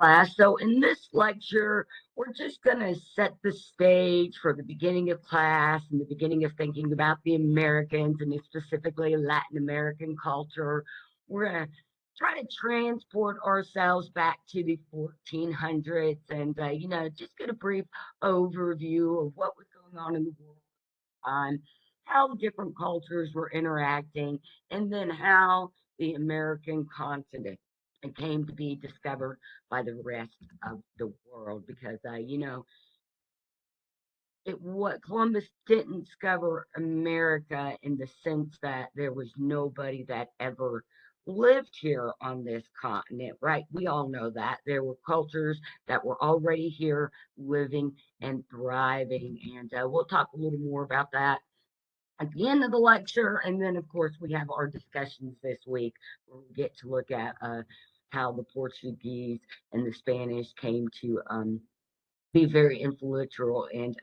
Class. So in this lecture, we're just going to set the stage for the beginning of class and the beginning of thinking about the Americans and specifically Latin American culture. We're going to try to transport ourselves back to the 1400s and, just get a brief overview of what was going on in the world on how different cultures were interacting, and then how the American continent came to be discovered by the rest of the world. Because, what Columbus didn't discover America in the sense that there was nobody that ever lived here on this continent, right? We all know that there were cultures that were already here living and thriving, and we'll talk a little more about that at the end of the lecture. And then, of course, we have our discussions this week where we get to look at how the Portuguese and the Spanish came to be very influential in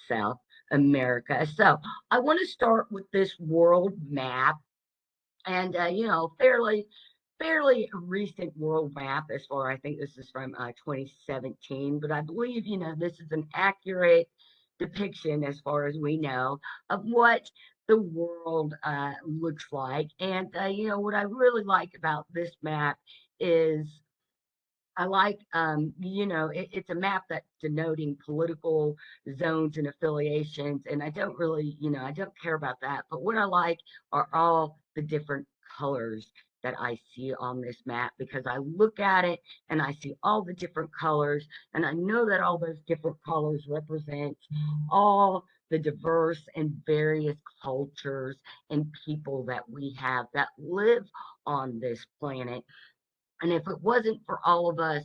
South America. So I want to start with this world map, and fairly recent world map as far. I think this is from 2017, but I believe this is an accurate depiction as far as we know of what the world looks like. And what I really like about this map is I like, it's a map that's denoting political zones and affiliations. And I don't really, I don't care about that. But what I like are all the different colors that I see on this map, because I look at it and I see all the different colors. And I know that all those different colors represent all the diverse and various cultures and people that we have that live on this planet. And if it wasn't for all of us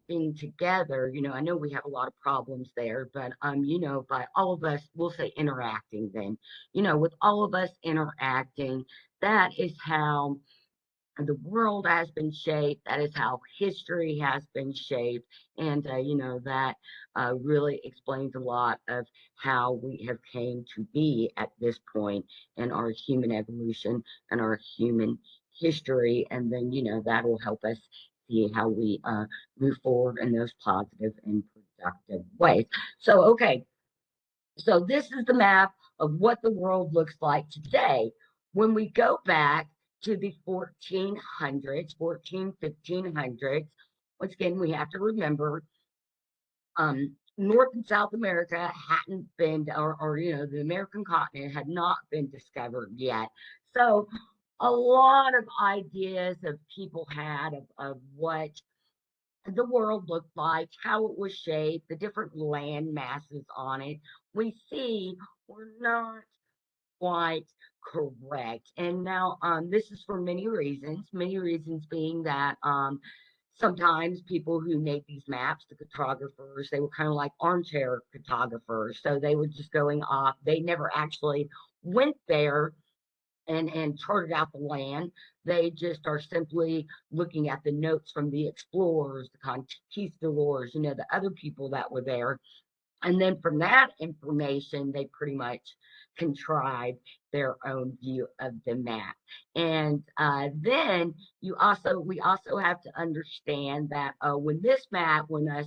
being together, I know we have a lot of problems there, but by all of us, we'll say interacting then, with all of us interacting, that is how the world has been shaped. That is how history has been shaped. And, that really explains a lot of how we have came to be at this point in our human evolution and our human history. And then, that will help us see how we move forward in those positive and productive ways. So, okay. So this is the map of what the world looks like today. When we go back to the 1400s, 1500s, once again, we have to remember North and South America hadn't been, or the American continent had not been discovered yet. So a lot of ideas of people had of what the world looked like, how it was shaped, the different land masses on it, we see were not quite correct. And now this is for many reasons being that sometimes people who made these maps, the cartographers, they were kind of like armchair cartographers. So they were just going off. They never actually went there and charted out the land. They just are simply looking at the notes from the explorers, the conquistadors, the other people that were there. And then from that information, they pretty much contrived their own view of the map. And then we also have to understand that when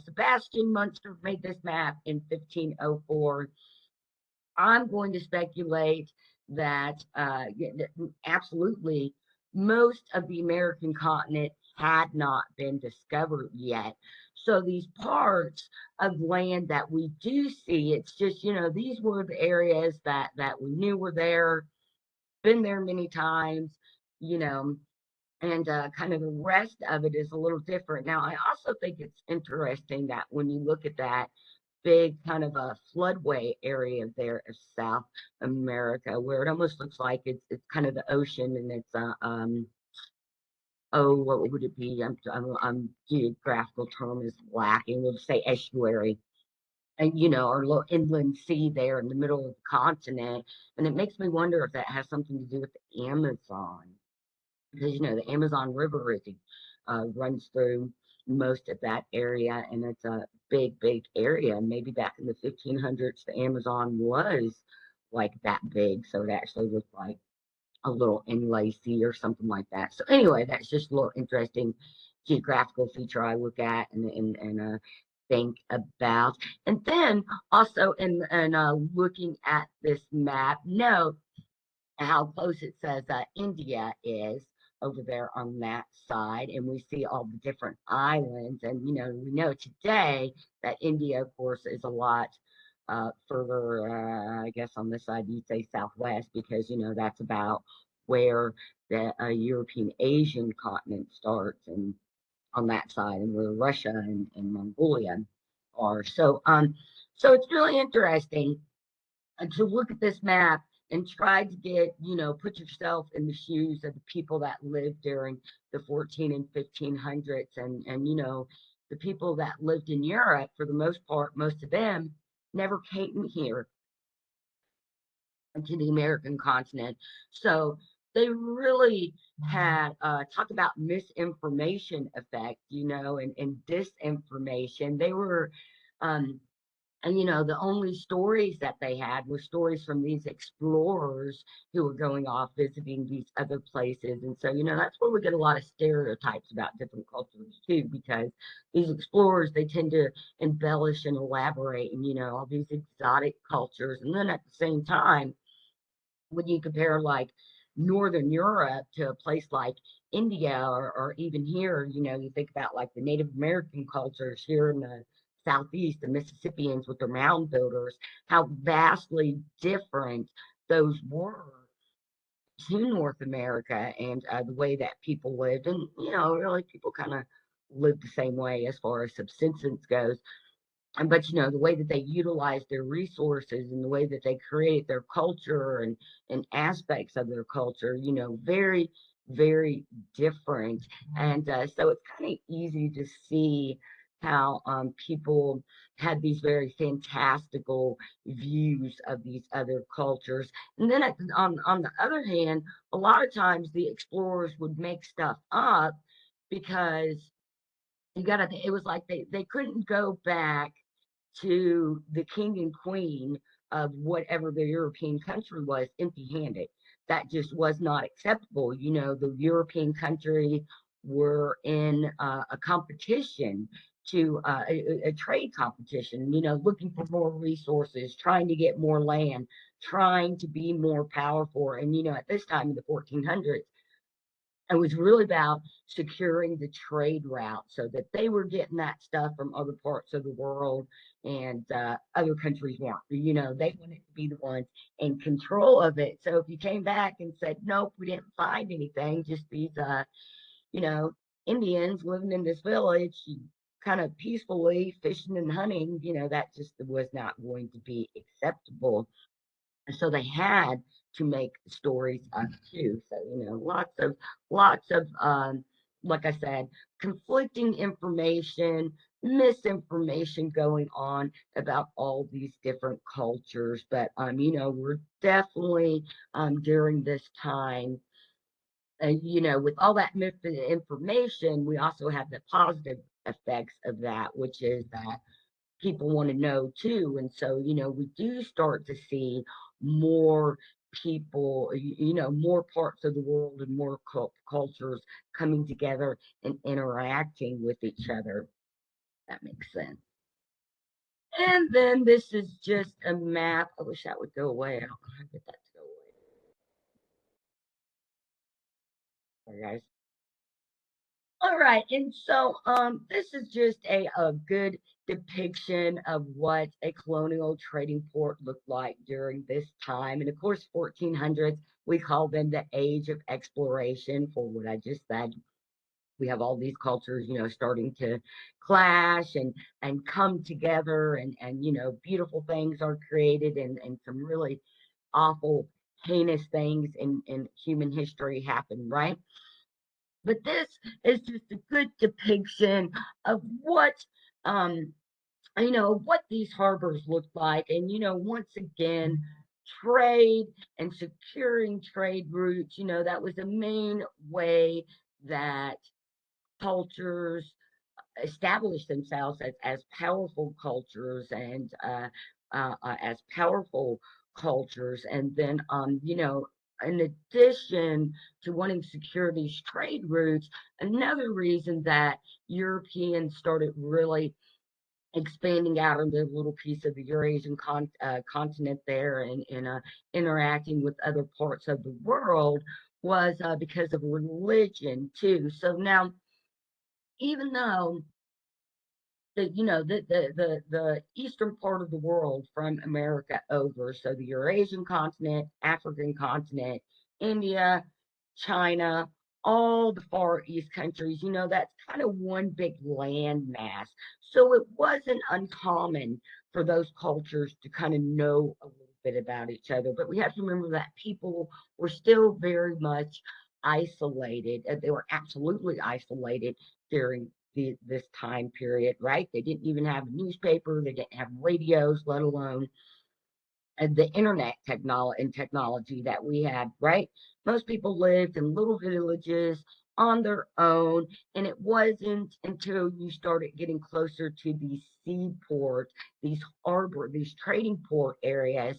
Sebastian Munster made this map in 1504, I'm going to speculate that absolutely most of the American continent had not been discovered yet. So these parts of land that we do see, it's just, these were the areas that we knew were there, been there many times, you know, and kind of the rest of it is a little different. Now, I also think it's interesting that when you look at that big kind of a floodway area there of South America, where it almost looks like it's kind of the ocean, and it's oh, what would it be? I'm geographical term is lacking. We'll say estuary. And our little inland sea there in the middle of the continent. And it makes me wonder if that has something to do with the Amazon. Because the Amazon River runs through most of that area, and it's a big area. Maybe back in the 1500s, the Amazon was like that big, so it actually looked like a little inlay sea or something like that. So anyway, that's just a little interesting geographical feature I look at and think about. And then also in looking at this map, note how close it says India is over there on that side, and we see all the different islands. And we know today that India, of course, is a lot further, I guess, on this side you'd say southwest, because that's about where the European Asian continent starts, and on that side, and where Russia and Mongolia are. So it's really interesting to look at this map and try to put yourself in the shoes of the people that lived during the 14 and 1500s, and the people that lived in Europe, for the most part, most of them never came here to the American continent. So they really had talk about misinformation effect, and disinformation. They were and the only stories that they had were stories from these explorers who were going off visiting these other places. And so, that's where we get a lot of stereotypes about different cultures too, because these explorers, they tend to embellish and elaborate and, all these exotic cultures. And then at the same time, when you compare like Northern Europe to a place like India, or even here, you think about like the Native American cultures here in the Southeast, the Mississippians with their mound builders, how vastly different those were to North America, and the way that people lived. And, really people kind of lived the same way as far as subsistence goes. But the way that they utilize their resources and the way that they create their culture and aspects of their culture, very, very different. And so it's kind of easy to see how people had these very fantastical views of these other cultures. And then on the other hand, a lot of times the explorers would make stuff up, because it was like they couldn't go back to the king and queen of whatever the European country was empty handed. That just was not acceptable. The European country were in a competition a trade competition, looking for more resources, trying to get more land, trying to be more powerful. And, at this time in the 1400s, it was really about securing the trade route so that they were getting that stuff from other parts of the world, and other countries weren't. They wanted to be the ones in control of it. So if you came back and said, nope, we didn't find anything, just these, you know, Indians living in this village, kind of peacefully fishing and hunting, that just was not going to be acceptable. So they had to make stories up too. So lots of like I said, conflicting information, misinformation going on about all these different cultures. But we're definitely during this time, with all that misinformation, we also have the positive effects of that, which is that people want to know too. And so, we do start to see more people, more parts of the world and more cultures coming together and interacting with each other. That makes sense. And then this is just a map. I wish that would go away. I don't know how to get that to go away. Sorry, guys. All right, and so this is just a good depiction of what a colonial trading port looked like during this time. And of course, 1400s, we call them the age of exploration for what I just said. We have all these cultures, starting to clash and come together, and beautiful things are created, and some really awful, heinous things in human history happen, right? But this is just a good depiction of um what these harbors look like. And once again, trade and securing trade routes, that was the main way that cultures established themselves as powerful cultures, and as powerful cultures. And then in addition to wanting to secure these trade routes, another reason that Europeans started really expanding out into a little piece of the Eurasian continent there, and interacting with other parts of the world was because of religion too. So now, even though the eastern part of the world from America over, so the Eurasian continent, African continent, India, China, all the Far East countries, that's kind of one big land mass. So it wasn't uncommon for those cultures to kind of know a little bit about each other. But we have to remember that people were still very much isolated. They were absolutely isolated during this time period, right? They didn't even have a newspaper, they didn't have radios, let alone the internet technology that we had, right? Most people lived in little villages on their own, and it wasn't until you started getting closer to these seaports, these harbor, these trading port areas,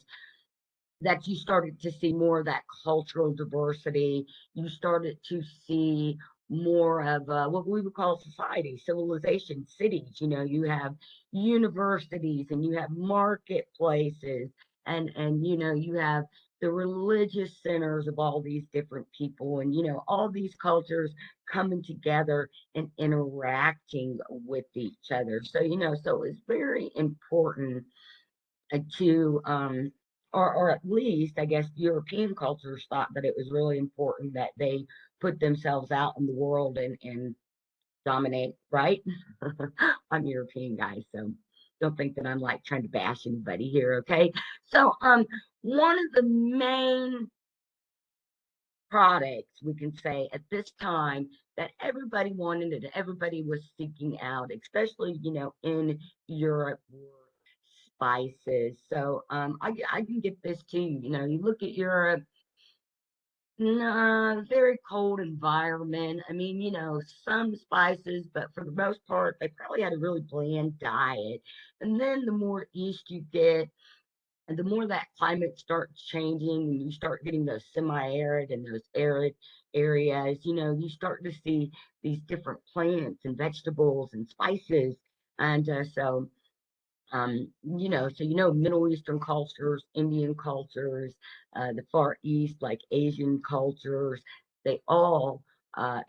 that you started to see more of that cultural diversity. You started to see more of what we would call society, civilization, cities. You have universities and you have marketplaces, and you have the religious centers of all these different people, and all these cultures coming together and interacting with each other. So it's very important to or at least I guess European cultures thought that it was really important that they put themselves out in the world and dominate, right? I'm European, guys, so don't think that I'm like trying to bash anybody here, okay? So one of the main products we can say at this time that everybody wanted and everybody was seeking out, especially in Europe, were spices. So I can get this too. You look at Europe, nah, very cold environment. I mean, some spices, but for the most part, they probably had a really bland diet. And then the more east you get, and the more that climate starts changing and you start getting those semi-arid and those arid areas, you start to see these different plants and vegetables and spices. And Middle Eastern cultures, Indian cultures, the Far East, like Asian cultures, they all,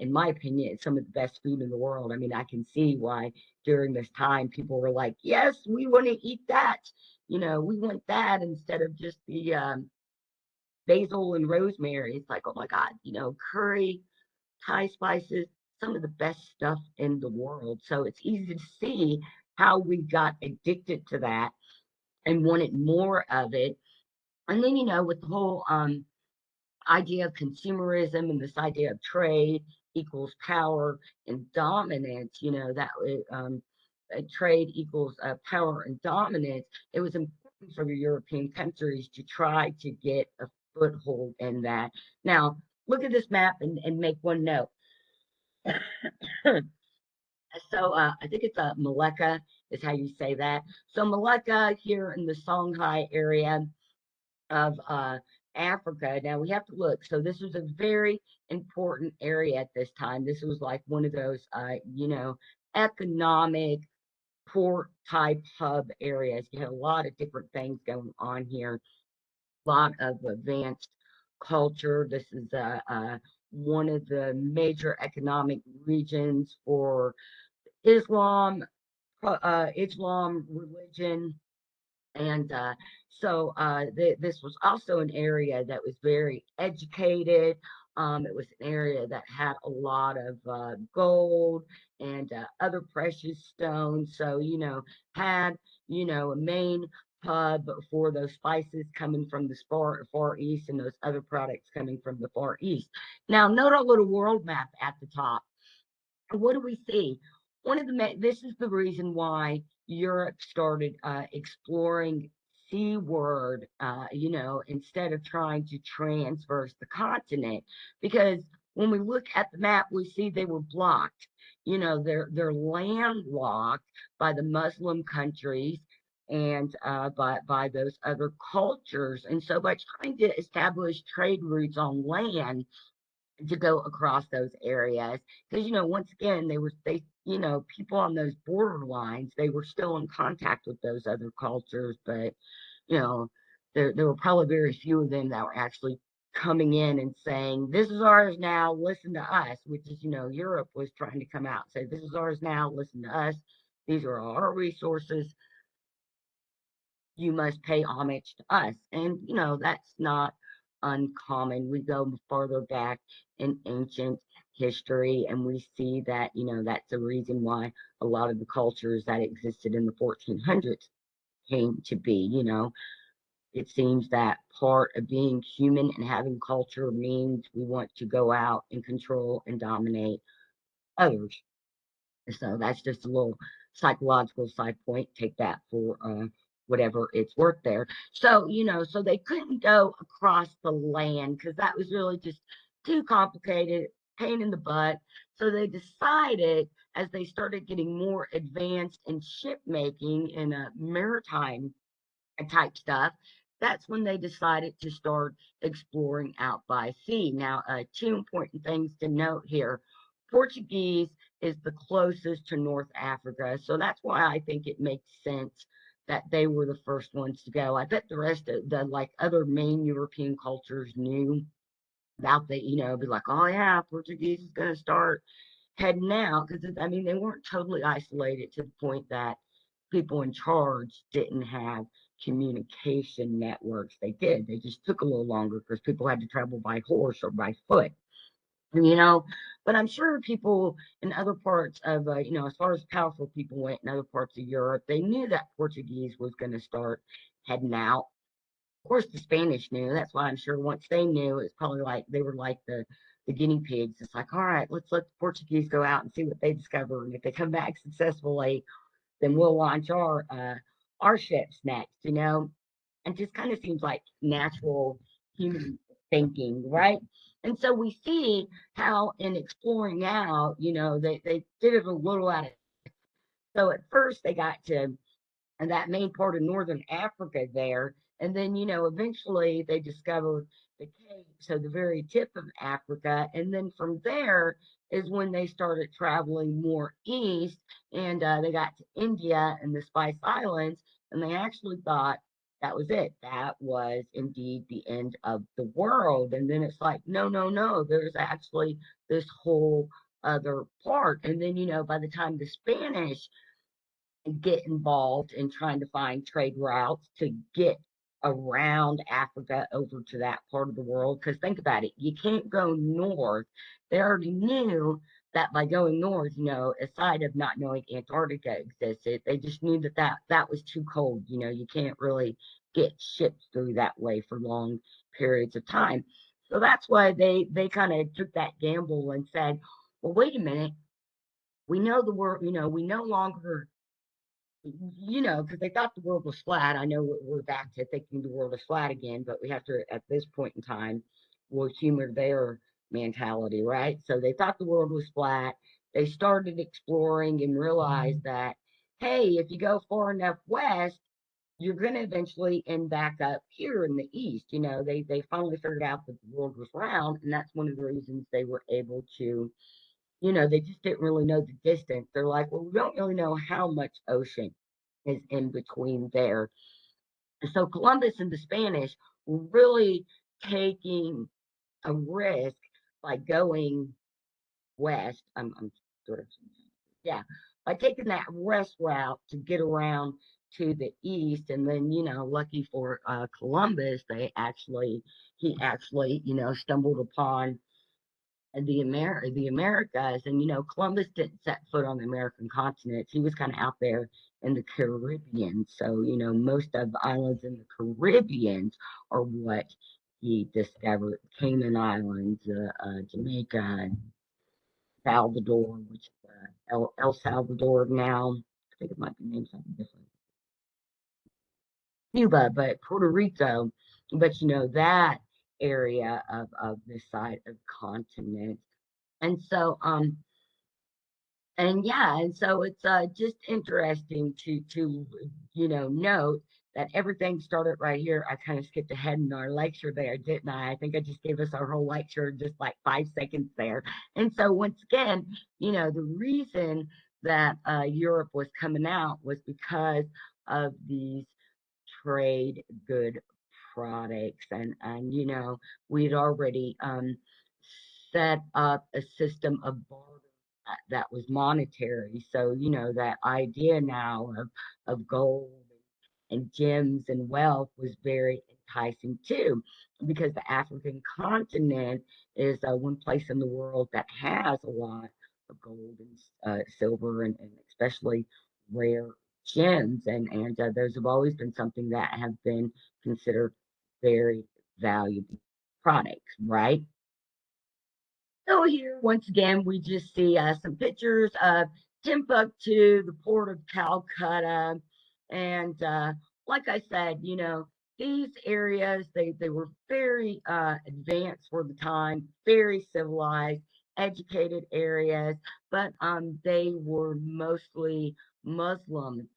in my opinion, it's some of the best food in the world. I mean, I can see why during this time people were like, yes, we want to eat that. We want that instead of just the basil and rosemary. It's like, oh my God, curry, Thai spices, some of the best stuff in the world. So it's easy to see how we got addicted to that and wanted more of it. And then, with the whole idea of consumerism and this idea of trade equals power and dominance, that trade equals power and dominance, it was important for the European countries to try to get a foothold in that. Now, look at this map and make one note. So I think it's Malacca is how you say that. So Malacca here in the Songhai area of Africa. Now we have to look. So this was a very important area at this time. This was like one of those, economic port type hub areas. You had a lot of different things going on here. A lot of advanced culture. This is one of the major economic regions for Islam, Islam religion. And this was also an area that was very educated. It was an area that had a lot of gold and other precious stones. So, had, a main hub for those spices coming from the far East and those other products coming from the Far East. Now, note our little world map at the top. What do we see? This is the reason why Europe started exploring seaward, instead of trying to transverse the continent, because when we look at the map, we see they were blocked. They're landlocked by the Muslim countries. and by those other cultures. And so by trying to establish trade routes on land to go across those areas, because once again people on those border lines, they were still in contact with those other cultures, but you know there were probably very few of them that were actually coming in and saying, this is ours now, listen to us, which is Europe was trying to come out and say, this is ours now, listen to us, these are our resources, you must pay homage to us. And, that's not uncommon. We go farther back in ancient history and we see that, that's the reason why a lot of the cultures that existed in the 1400s came to be. It seems that part of being human and having culture means we want to go out and control and dominate others. So that's just a little psychological side point. Take that for whatever it's worth there. So, so they couldn't go across the land because that was really just too complicated, pain in the butt. So they decided, as they started getting more advanced in ship making and maritime type stuff, that's when they decided to start exploring out by sea. Now, two important things to note here. Portuguese is the closest to North Africa, so that's why I think it makes sense that they were the first ones to go. I bet the rest of the like other main European cultures knew about the, be like, oh yeah, Portuguese is going to start heading out, because I mean they weren't totally isolated to the point that people in charge didn't have communication networks. They did. They just took a little longer because people had to travel by horse or by foot. You know, but I'm sure people in other parts of, as far as powerful people went in other parts of Europe, they knew that Portuguese was going to start heading out. Of course, the Spanish knew. That's why I'm sure once they knew, it's probably like they were like the guinea pigs. It's like, all right, let's let the Portuguese go out and see what they discover, and if they come back successfully, then we'll launch our ships next. And just kind of seems like natural human thinking, right? And so we see how in exploring out, they did it a little at it. So at first they got to and that main part of northern Africa there. And then, eventually they discovered the Cape, so the very tip of Africa. And then from there is when they started traveling more east and they got to India and the Spice Islands. And they actually thought that was it. That was indeed the end of the world. And then it's like, no, no, no, there's actually this whole other part. And then, by the time the Spanish get involved in trying to find trade routes to get around Africa over to that part of the world. Because think about it, you can't go north. They already knew that by going north, aside of not knowing Antarctica existed, they just knew that was too cold. You can't really get ships through that way for long periods of time. So that's why they kind of took that gamble and said, well, wait a minute. We know the world, we no longer because they thought the world was flat. I know we're back to thinking the world is flat again, but we have to, at this point in time, will humor their mentality, right? So they thought the world was flat. They started exploring and realized that, hey, if you go far enough west, you're going to eventually end back up here in the east. They finally figured out that the world was round, and that's one of the reasons they were able to. They just didn't really know the distance. They're like, well, we don't really know how much ocean is in between there. So Columbus and the Spanish were really taking a risk by going west. I'm sort of, yeah, by taking that west route to get around to the east. And then, lucky for Columbus, he actually, stumbled upon the Americas, and Columbus didn't set foot on the American continent. He was kind of out there in the Caribbean. So most of the islands in the Caribbean are what he discovered: Cayman Islands, Jamaica, and Salvador, which is El Salvador now. I think it might be named something different. Cuba, but Puerto Rico. But that area of this side of the continent. And so And yeah, and so it's just interesting to note that everything started right here. I kind of skipped ahead in our lecture there, didn't I? I think I just gave us our whole lecture in just like 5 seconds there. And so once again, the reason that Europe was coming out was because of these trade good products, and we'd already set up a system of barter that was monetary. So, that idea now of gold and gems and wealth was very enticing too, because the African continent is one place in the world that has a lot of gold and silver, and especially rare gems, and those have always been something that have been considered very valuable products, right? So here, once again, we just see some pictures of Timbuktu, the port of Calcutta, and like I said, these areas they were very advanced for the time, very civilized, educated areas, but they were mostly Muslim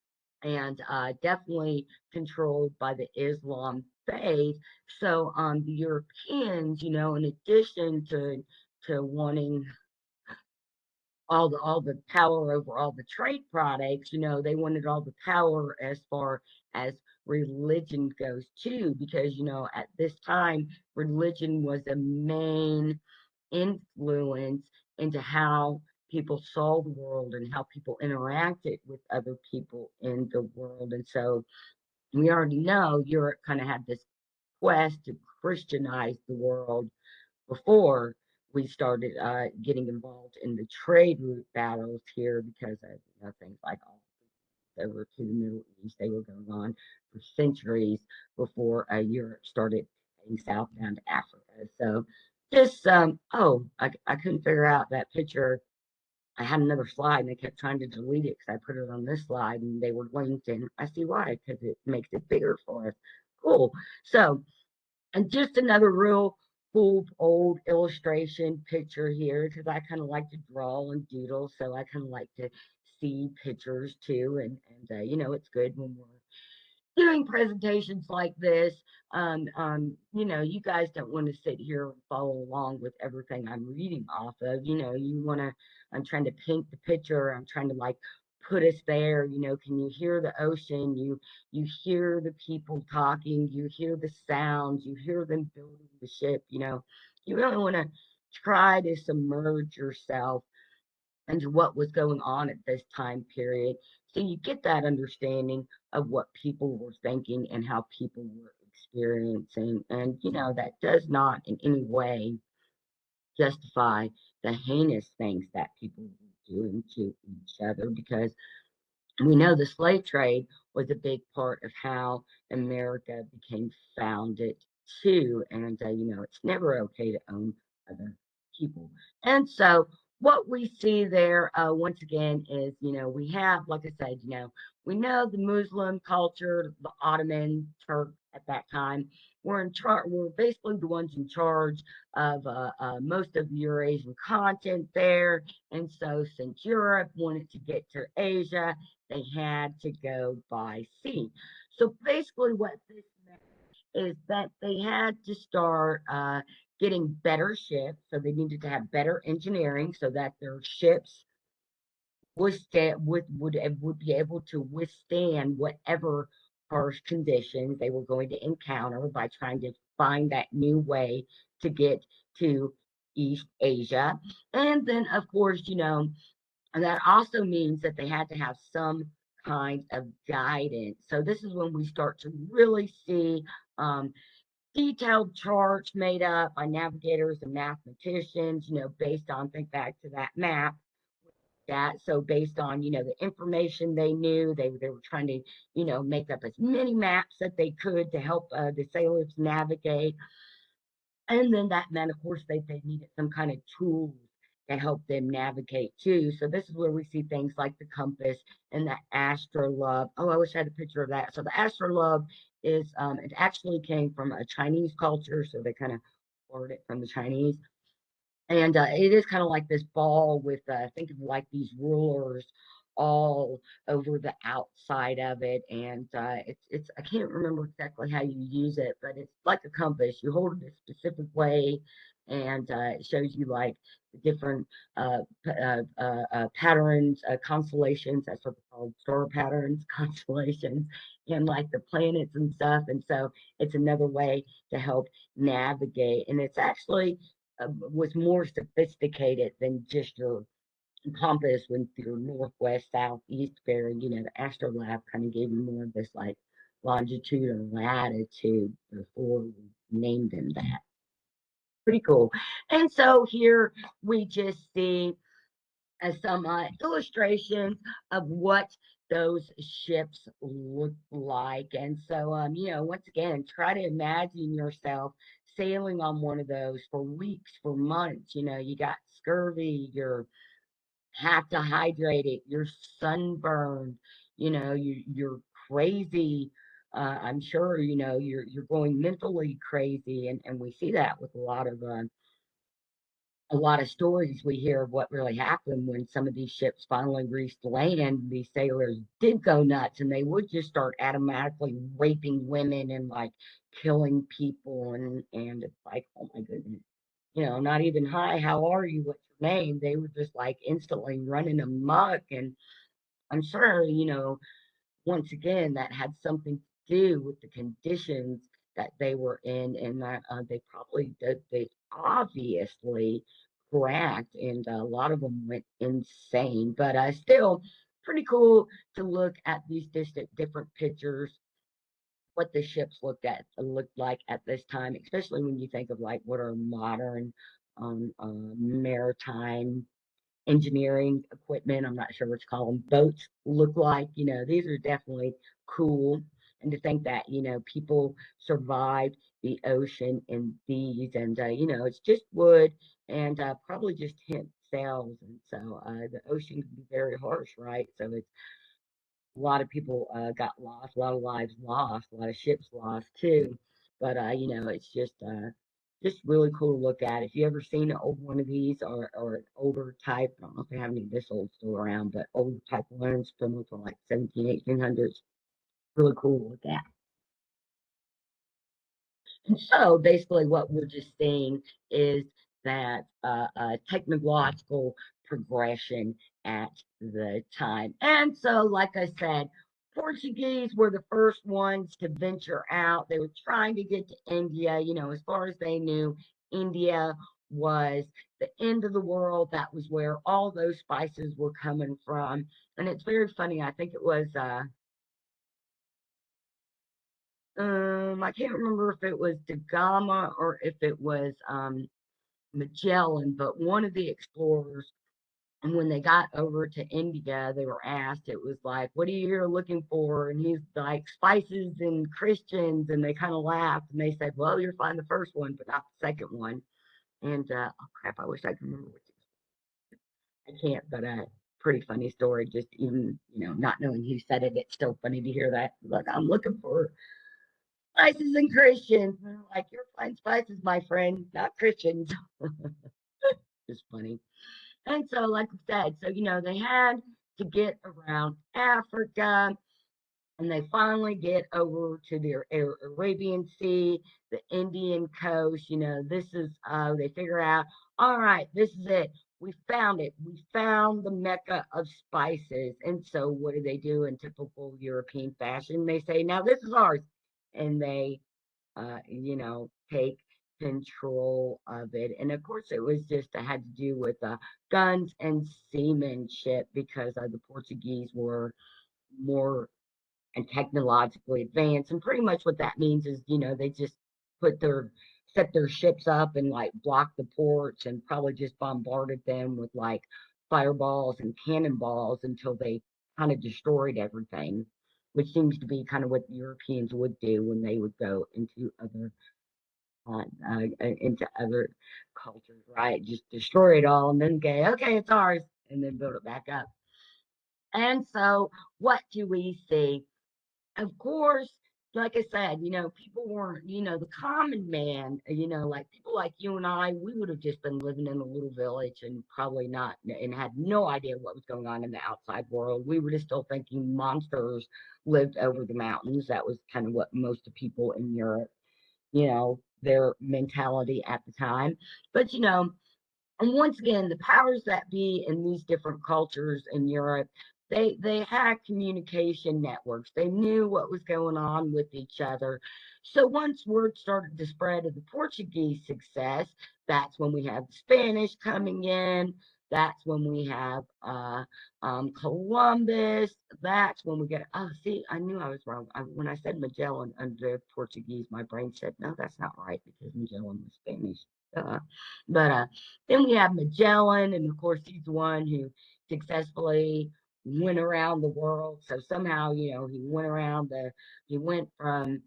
and definitely controlled by the Islam faith. So the Europeans, in addition to wanting all the power over all the trade products, they wanted all the power as far as religion goes too, because at this time religion was a main influence into how people saw the world and how people interacted with other people in the world. And so we already know Europe kind of had this quest to Christianize the world before we started getting involved in the trade route battles here, because of things like all over to the Middle East. They were going on for centuries before Europe started heading south down to Africa. So just I couldn't figure out that picture. I had another slide and they kept trying to delete it because I put it on this slide and they were linked, and I see why, because it makes it bigger for us. Cool. So, and just another real cool old illustration picture here, because I kind of like to draw and doodle, so I kind of like to see pictures too, and it's good when we're doing presentations like this. You guys don't want to sit here and follow along with everything I'm reading off of. You want to. I'm trying to paint the picture. I'm trying to like put us there. Can you hear the ocean? You hear the people talking. You hear the sounds. You hear them building the ship. You really want to try to submerge yourself into what was going on at this time period. So you get that understanding of what people were thinking and how people were experiencing. And, that does not in any way justify the heinous things that people were doing to each other, because we know the slave trade was a big part of how America became founded too. And, it's never okay to own other people. And so what we see there, once again, is, we have, like I said, we know the Muslim culture, the Ottoman Turk at that time, were in charge. We're basically the ones in charge of most of the Eurasian continent there. And so since Europe wanted to get to Asia, they had to go by sea. So basically, what this meant is that they had to start getting better ships. So they needed to have better engineering so that their ships would be able to withstand whatever harsh conditions they were going to encounter by trying to find that new way to get to East Asia. And then, of course, and that also means that they had to have some kind of guidance. So this is when we start to really see detailed charts made up by navigators and mathematicians, based on, think back to that map. That so based on the information they knew, they were trying to make up as many maps that they could to help the sailors navigate. And then that meant, of course, they needed some kind of tools to help them navigate too. So this is where we see things like the compass and the astrolabe. Oh, I wish I had a picture of that. So the astrolabe is it actually came from a Chinese culture, so they kind of borrowed it from the Chinese. And it is kind of like this ball with think of like these rulers all over the outside of it, and it's I can't remember exactly how you use it, but it's like a compass. You hold it a specific way, and it shows you like the different patterns, constellations. That's what they're called, star patterns, constellations, and like the planets and stuff. And so it's another way to help navigate, and it's actually was more sophisticated than just your compass with your northwest, southeast bearing. You know, the astrolabe kind of gave you more of this like longitude and latitude before we named them that. Pretty cool. And so here we just see some illustrations of what those ships look like. And so, once again, try to imagine yourself sailing on one of those for weeks, for months. You know, you got scurvy, you're have to hydrate it, you're sunburned, you're crazy. I'm sure, you're going mentally crazy. And we see that with a lot of stories we hear of what really happened when some of these ships finally reached land. These sailors did go nuts, and they would just start automatically raping women and like killing people. And it's like, oh my goodness, not even hi, how are you? What's your name? They were just like instantly running amok. And I'm sure, once again, that had something to do with the conditions that they were in, and that they probably did, they obviously cracked, and a lot of them went insane. But still, pretty cool to look at these different pictures, what the ships looked like at this time, especially when you think of like what are modern maritime engineering equipment. I'm not sure what to call them. Boats look like. These are definitely cool. And to think that, people survived the ocean in these, and, it's just wood and probably just hemp sails. And so the ocean can be very harsh, right? So it's a lot of people got lost, a lot of lives lost, a lot of ships lost too. But it's just really cool to look at. If you ever seen an old one of these, or an older type, I don't know if they have any of this old still around, but old type ones from like 17, 1800s, really cool to look at. And so basically, what we're just seeing is that technological progression at the time. And so, like I said, Portuguese were the first ones to venture out. They were trying to get to India. As far as they knew, India was the end of the world. That was where all those spices were coming from. And it's very funny. I think it was I can't remember if it was Da Gama or if it was Magellan, but one of the explorers. And when they got over to India, they were asked, it was like, what are you here looking for? And he's like, spices and Christians. And they kind of laughed, and they said, well, you're fine the first one, but not the second one. And oh crap, I wish I could remember what I can't, but pretty funny story. Just even, not knowing who said it, it's still funny to hear that. Look, I'm looking for spices and Christians. And they're like, you're fine spices, my friend, not Christians. Just funny. And so, like I said, so, they had to get around Africa, and they finally get over to the Arabian Sea, the Indian coast. This is, they figure out, all right, this is it. We found it. We found the Mecca of spices. And so, what do they do in typical European fashion? They say, now this is ours. And they take control of it. And of course, it was just had to do with guns and seamanship, because the Portuguese were more and technologically advanced. And pretty much what that means is, they just put their set their ships up and like blocked the ports, and probably just bombarded them with like fireballs and cannonballs until they kind of destroyed everything, which seems to be kind of what the Europeans would do when they would go into other cultures, right? Just destroy it all and then go, okay, it's ours, and then build it back up. And so, what do we see? Of course, like I said, people weren't, the common man, like people like you and I, we would have just been living in a little village and probably not, and had no idea what was going on in the outside world. We were just still thinking monsters lived over the mountains. That was kind of what most of people in Europe, their mentality at the time. But, and once again, the powers that be in these different cultures in Europe, they had communication networks. They knew what was going on with each other. So once word started to spread of the Portuguese success, that's when we have the Spanish coming in. That's when we have Columbus. That's when we get. Oh, see, I knew I was wrong. When I said Magellan under Portuguese, my brain said, no, that's not right because Magellan was Spanish. But then we have Magellan, and of course, he's the one who successfully went around the world. So somehow, he went from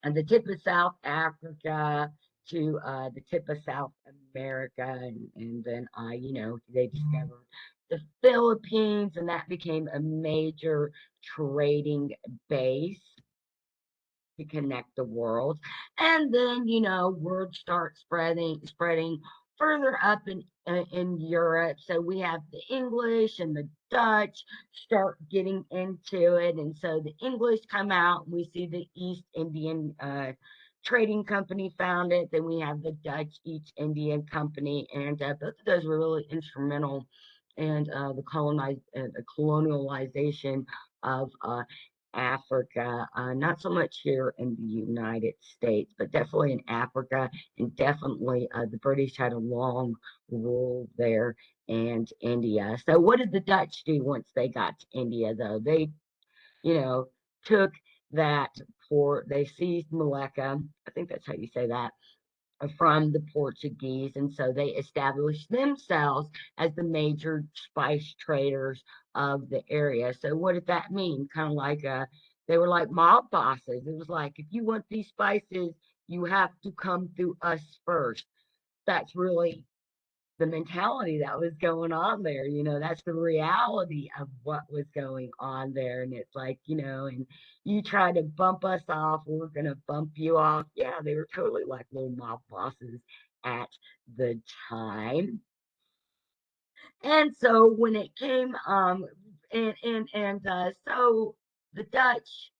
the tip of South Africa to the tip of South America, and then, they discovered the Philippines, and that became a major trading base to connect the world. And then, word starts spreading further up in Europe. So we have the English and the Dutch start getting into it. And so the English come out, we see the East Indian Trading Company founded. Then we have the Dutch East Indian Company, and both of those were really instrumental in the colonialization of Africa, not so much here in the United States, but definitely in Africa, and definitely the British had a long rule there, and India. So what did the Dutch do once they got to India, though? They, you know, took that they seized Malacca. I think that's how you say that, from the Portuguese, and so they established themselves as the major spice traders of the area. So what did that mean? Kind of like they were like mob bosses. It was like, if you want these spices, you have to come through us first. That's really the mentality that was going on there. That's the reality of what was going on there. And it's like, and you try to bump us off, we're going to bump you off. Yeah, they were totally like little mob bosses at the time. And so when it came, so the Dutch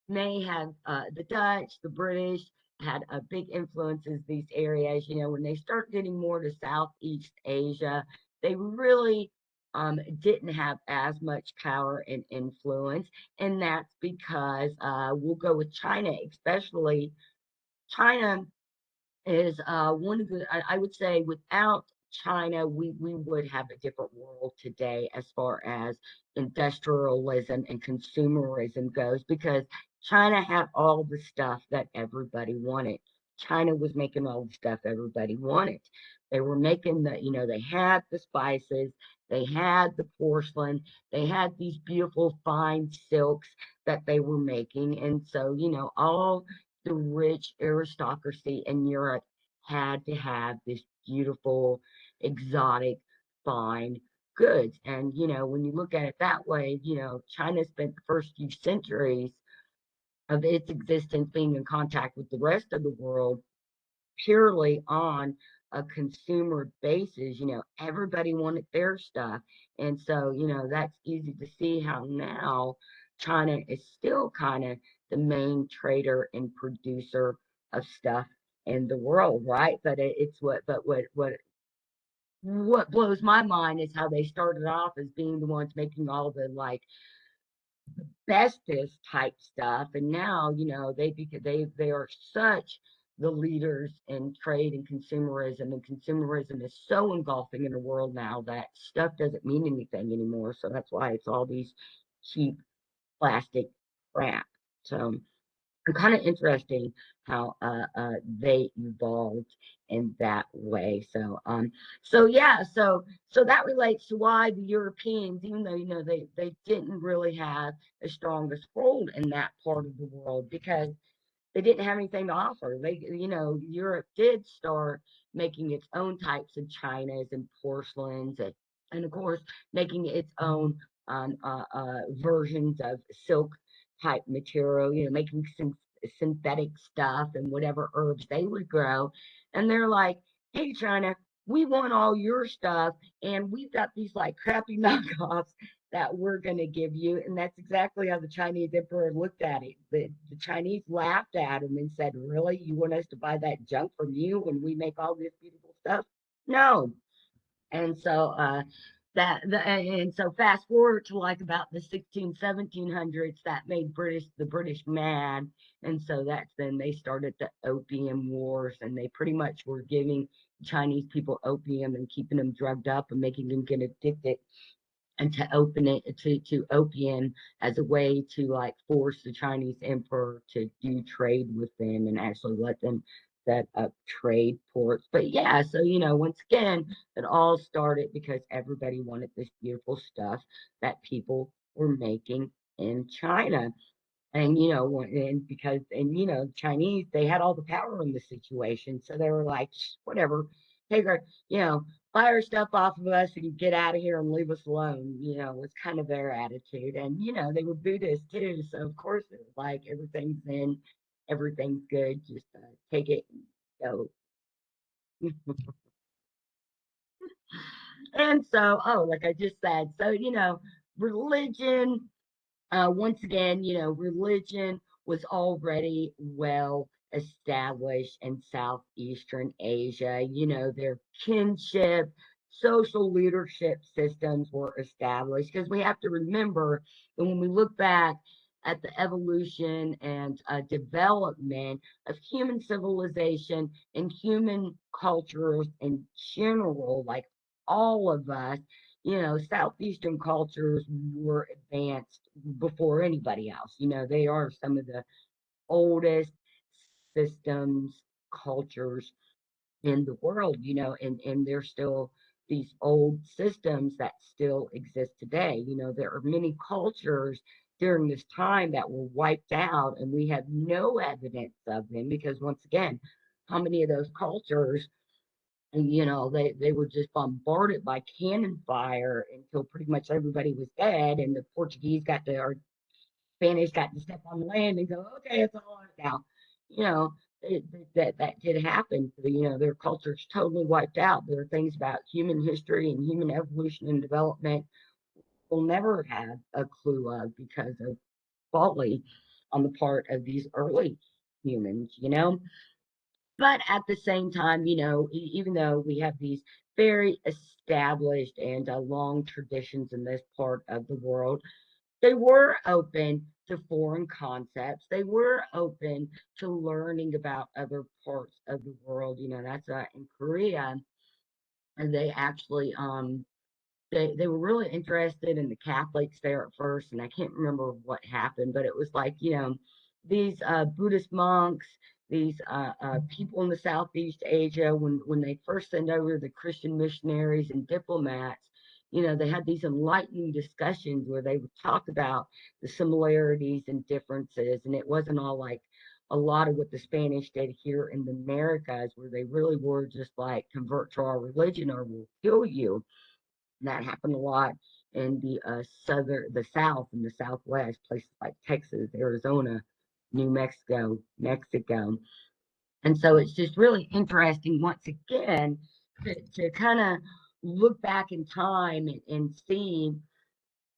may have the Dutch, the British had a big influences these areas. When they start getting more to Southeast Asia, they really didn't have as much power and influence, and that's because we'll go with China, especially. China is one of I would say without China, we would have a different world today as far as industrialism and consumerism goes, because China had all the stuff that everybody wanted. China was making all the stuff everybody wanted. They were making they had the spices, they had the porcelain, they had these beautiful fine silks that they were making. And so, all the rich aristocracy in Europe had to have this beautiful, exotic, fine goods. And, when you look at it that way, China spent the first few centuries of its existence being in contact with the rest of the world purely on a consumer basis. Everybody wanted their stuff. And so, that's easy to see how now China is still kind of the main trader and producer of stuff in the world, right? But what blows my mind is how they started off as being the ones making all the like bestest type stuff, and now they are such the leaders in trade and consumerism is so engulfing in the world now that stuff doesn't mean anything anymore. So that's why it's all these cheap plastic crap. So kind of interesting how they evolved in that way. So yeah, so that relates to why the Europeans, even though they didn't really have the strongest hold in that part of the world, because they didn't have anything to offer. Europe did start making its own types of chinas and porcelains, and of course making its own versions of silk type material, making synthetic stuff and whatever herbs they would grow. And they're like, hey, China, we want all your stuff, and we've got these like crappy knockoffs that we're going to give you. And that's exactly how the Chinese emperor looked at it. The Chinese laughed at him and said, really? You want us to buy that junk from you when we make all this beautiful stuff? No. And so and so fast forward to like about the 1700s, that made the British mad. And so that's then they started the opium wars, and they pretty much were giving Chinese people opium and keeping them drugged up and making them get addicted, and to open it to opium as a way to like force the Chinese emperor to do trade with them and actually let them set up trade ports. But yeah, so once again, it all started because everybody wanted this beautiful stuff that people were making in China. And Chinese, they had all the power in the situation, so they were like, whatever, take our, buy our stuff off of us and get out of here and leave us alone. Was kind of their attitude. And they were Buddhist too, so of course it was like everything's in, everything's good, just take it and go. And so, oh, like I just said, so religion, once again, religion was already well established in Southeastern Asia. Their kinship, social leadership systems were established, because we have to remember that when we look back at the evolution and development of human civilization and human cultures in general, like all of us, Southeastern cultures were advanced before anybody else. They are some of the oldest systems, cultures in the world, and they're still these old systems that still exist today. There are many cultures during this time that were wiped out, and we have no evidence of them because, once again, how many of those cultures, they were just bombarded by cannon fire until pretty much everybody was dead, and the Portuguese got to, or Spanish got to step on land and go, okay, it's all ours now. You know, that did happen. Their culture's totally wiped out. There are things about human history and human evolution and development we'll never have a clue of because of folly on the part of these early humans. But at the same time, even though we have these very established and long traditions in this part of the world, they were open to foreign concepts. They were open to learning about other parts of the world. That's in Korea, and they actually they were really interested in the Catholics there at first, and I can't remember what happened, but it was like, these Buddhist monks, these people in the Southeast Asia, when they first sent over the Christian missionaries and diplomats, they had these enlightening discussions where they would talk about the similarities and differences, and it wasn't all like a lot of what the Spanish did here in the Americas, where they really were just like, convert to our religion or we'll kill you. That happened a lot in the South and the Southwest, places like Texas, Arizona, New Mexico, Mexico. And so it's just really interesting, once again, to kind of look back in time and see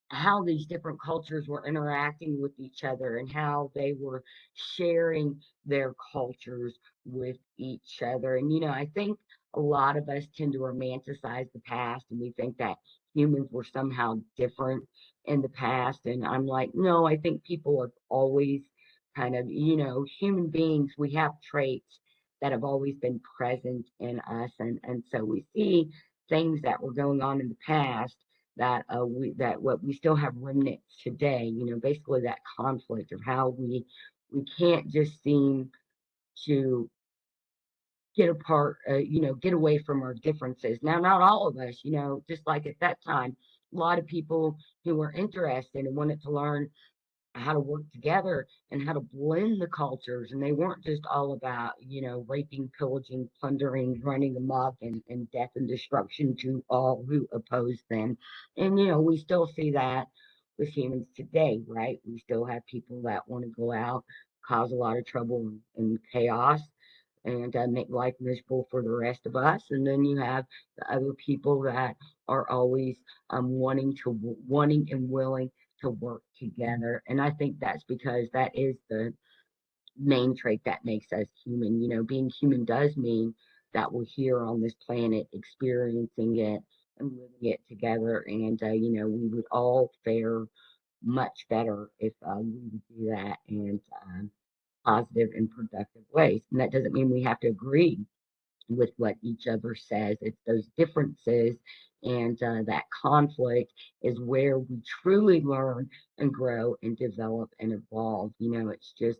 how these different cultures were interacting with each other and how they were sharing their cultures with each other. And, I think a lot of us tend to romanticize the past, and we think that humans were somehow different in the past. And I'm like, no, I think people have always kind of, human beings, we have traits that have always been present in us. And so we see things that were going on in the past that what we still have remnants today. Basically that conflict of how we can't just seem to get apart, get away from our differences. Now, not all of us, just like at that time, a lot of people who were interested and wanted to learn how to work together and how to blend the cultures. And they weren't just all about, raping, pillaging, plundering, running amok, and death and destruction to all who oppose them. And, we still see that with humans today, right? We still have people that want to go out, cause a lot of trouble and chaos and make life miserable for the rest of us. And then you have the other people that are always wanting and willing to work together. And I think that's because that is the main trait that makes us human. You know, being human does mean that we're here on this planet experiencing it and living it together. And, we would all fare much better if we would do that in positive and productive ways. And that doesn't mean we have to agree with what each other says. It's those differences and that conflict is where we truly learn and grow and develop and evolve. It's just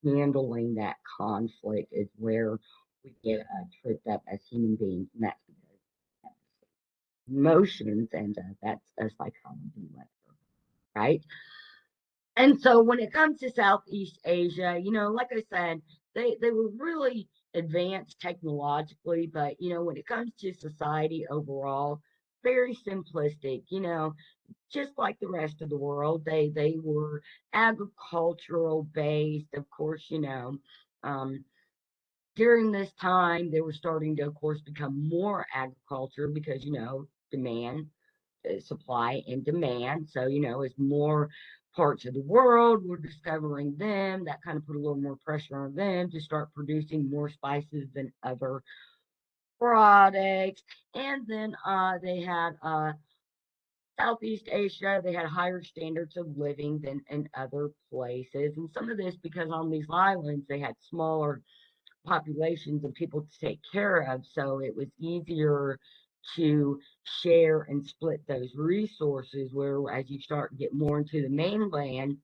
handling that conflict is where we get tripped up as human beings, and that's because emotions, and that's a psychology lesson, right? And so when it comes to Southeast Asia, like I said, they were really advanced technologically, but when it comes to society overall, very simplistic, just like the rest of the world. They were agricultural based, of course, Um, during this time they were starting to of course become more agriculture because demand supply and demand. So, as more parts of the world were discovering them, that kind of put a little more pressure on them to start producing more spices than other products. And then they had Southeast Asia, they had higher standards of living than in other places. And some of this because on these islands they had smaller populations of people to take care of. So it was easier to share and split those resources. Where as you start to get more into the mainland,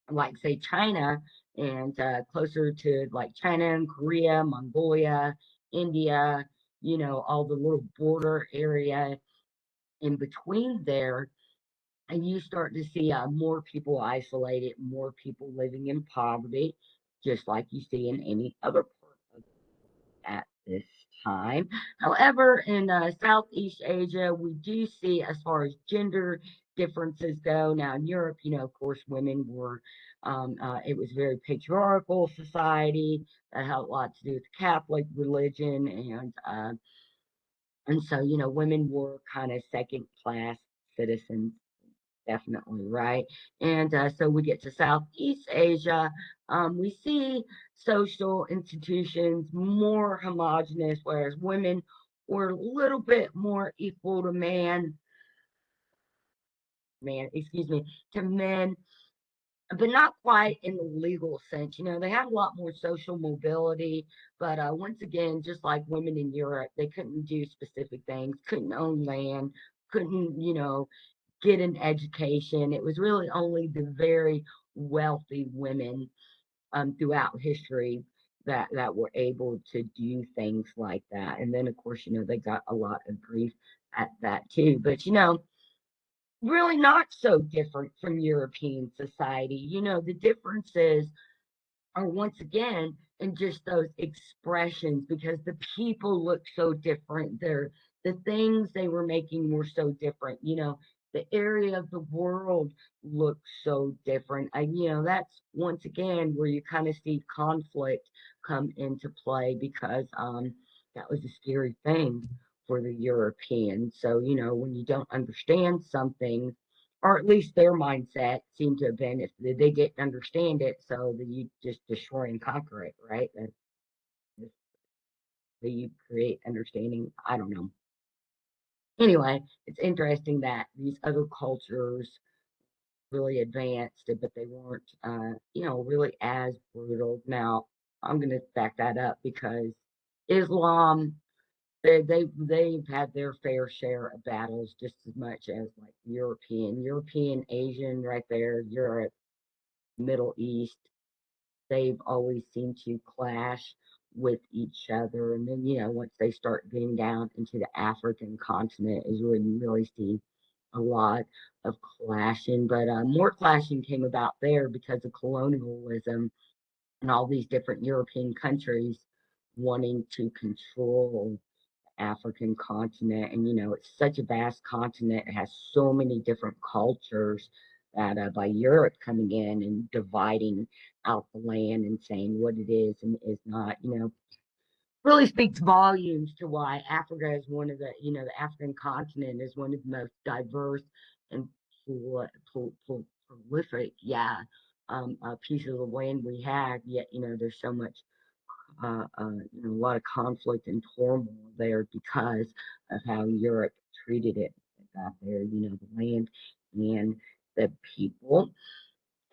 like say China, and closer to like China and Korea, Mongolia, India, all the little border area in between there. And you start to see more people isolated, more people living in poverty, just like you see in any other part of at this time. However, in Southeast Asia, we do see, as far as gender differences go, now in Europe, of course, women were, it was very patriarchal society that had a lot to do with the Catholic religion. And so, women were kind of second class citizens, definitely, right? And so we get to Southeast Asia. We see social institutions more homogenous, whereas women were a little bit more equal to excuse me, to men, but not quite in the legal sense. They had a lot more social mobility, but once again, just like women in Europe, they couldn't do specific things, couldn't own land, couldn't, get an education. It was really only the very wealthy women throughout history that were able to do things like that. And then, of course, they got a lot of grief at that too. But really not so different from European society. The differences are once again in just those expressions because the people look so different. The things they were making were so different. The area of the world looks so different. That's once again where you kind of see conflict come into play because that was a scary thing for the Europeans. So, when you don't understand something, or at least their mindset seemed to have been if they didn't understand it, so that you just destroy and conquer it, right? That you create understanding. I don't know. Anyway, it's interesting that these other cultures really advanced, but they weren't, really as brutal. Now, I'm going to back that up because Islam, they've had their fair share of battles just as much as like European, Asian, right there, Europe, Middle East. They've always seemed to clash with each other. And then, once they start getting down into the African continent, is when you really see a lot of clashing. But more clashing came about there because of colonialism and all these different European countries wanting to control African continent. And, it's such a vast continent. It has so many different cultures that by Europe coming in and dividing out the land and saying what it is and is not, really speaks volumes to why Africa is one of the African continent is one of the most diverse and prolific, pieces of land we have. Yet, there's so much, a lot of conflict and turmoil there because of how Europe treated it. Got there, the land and the people.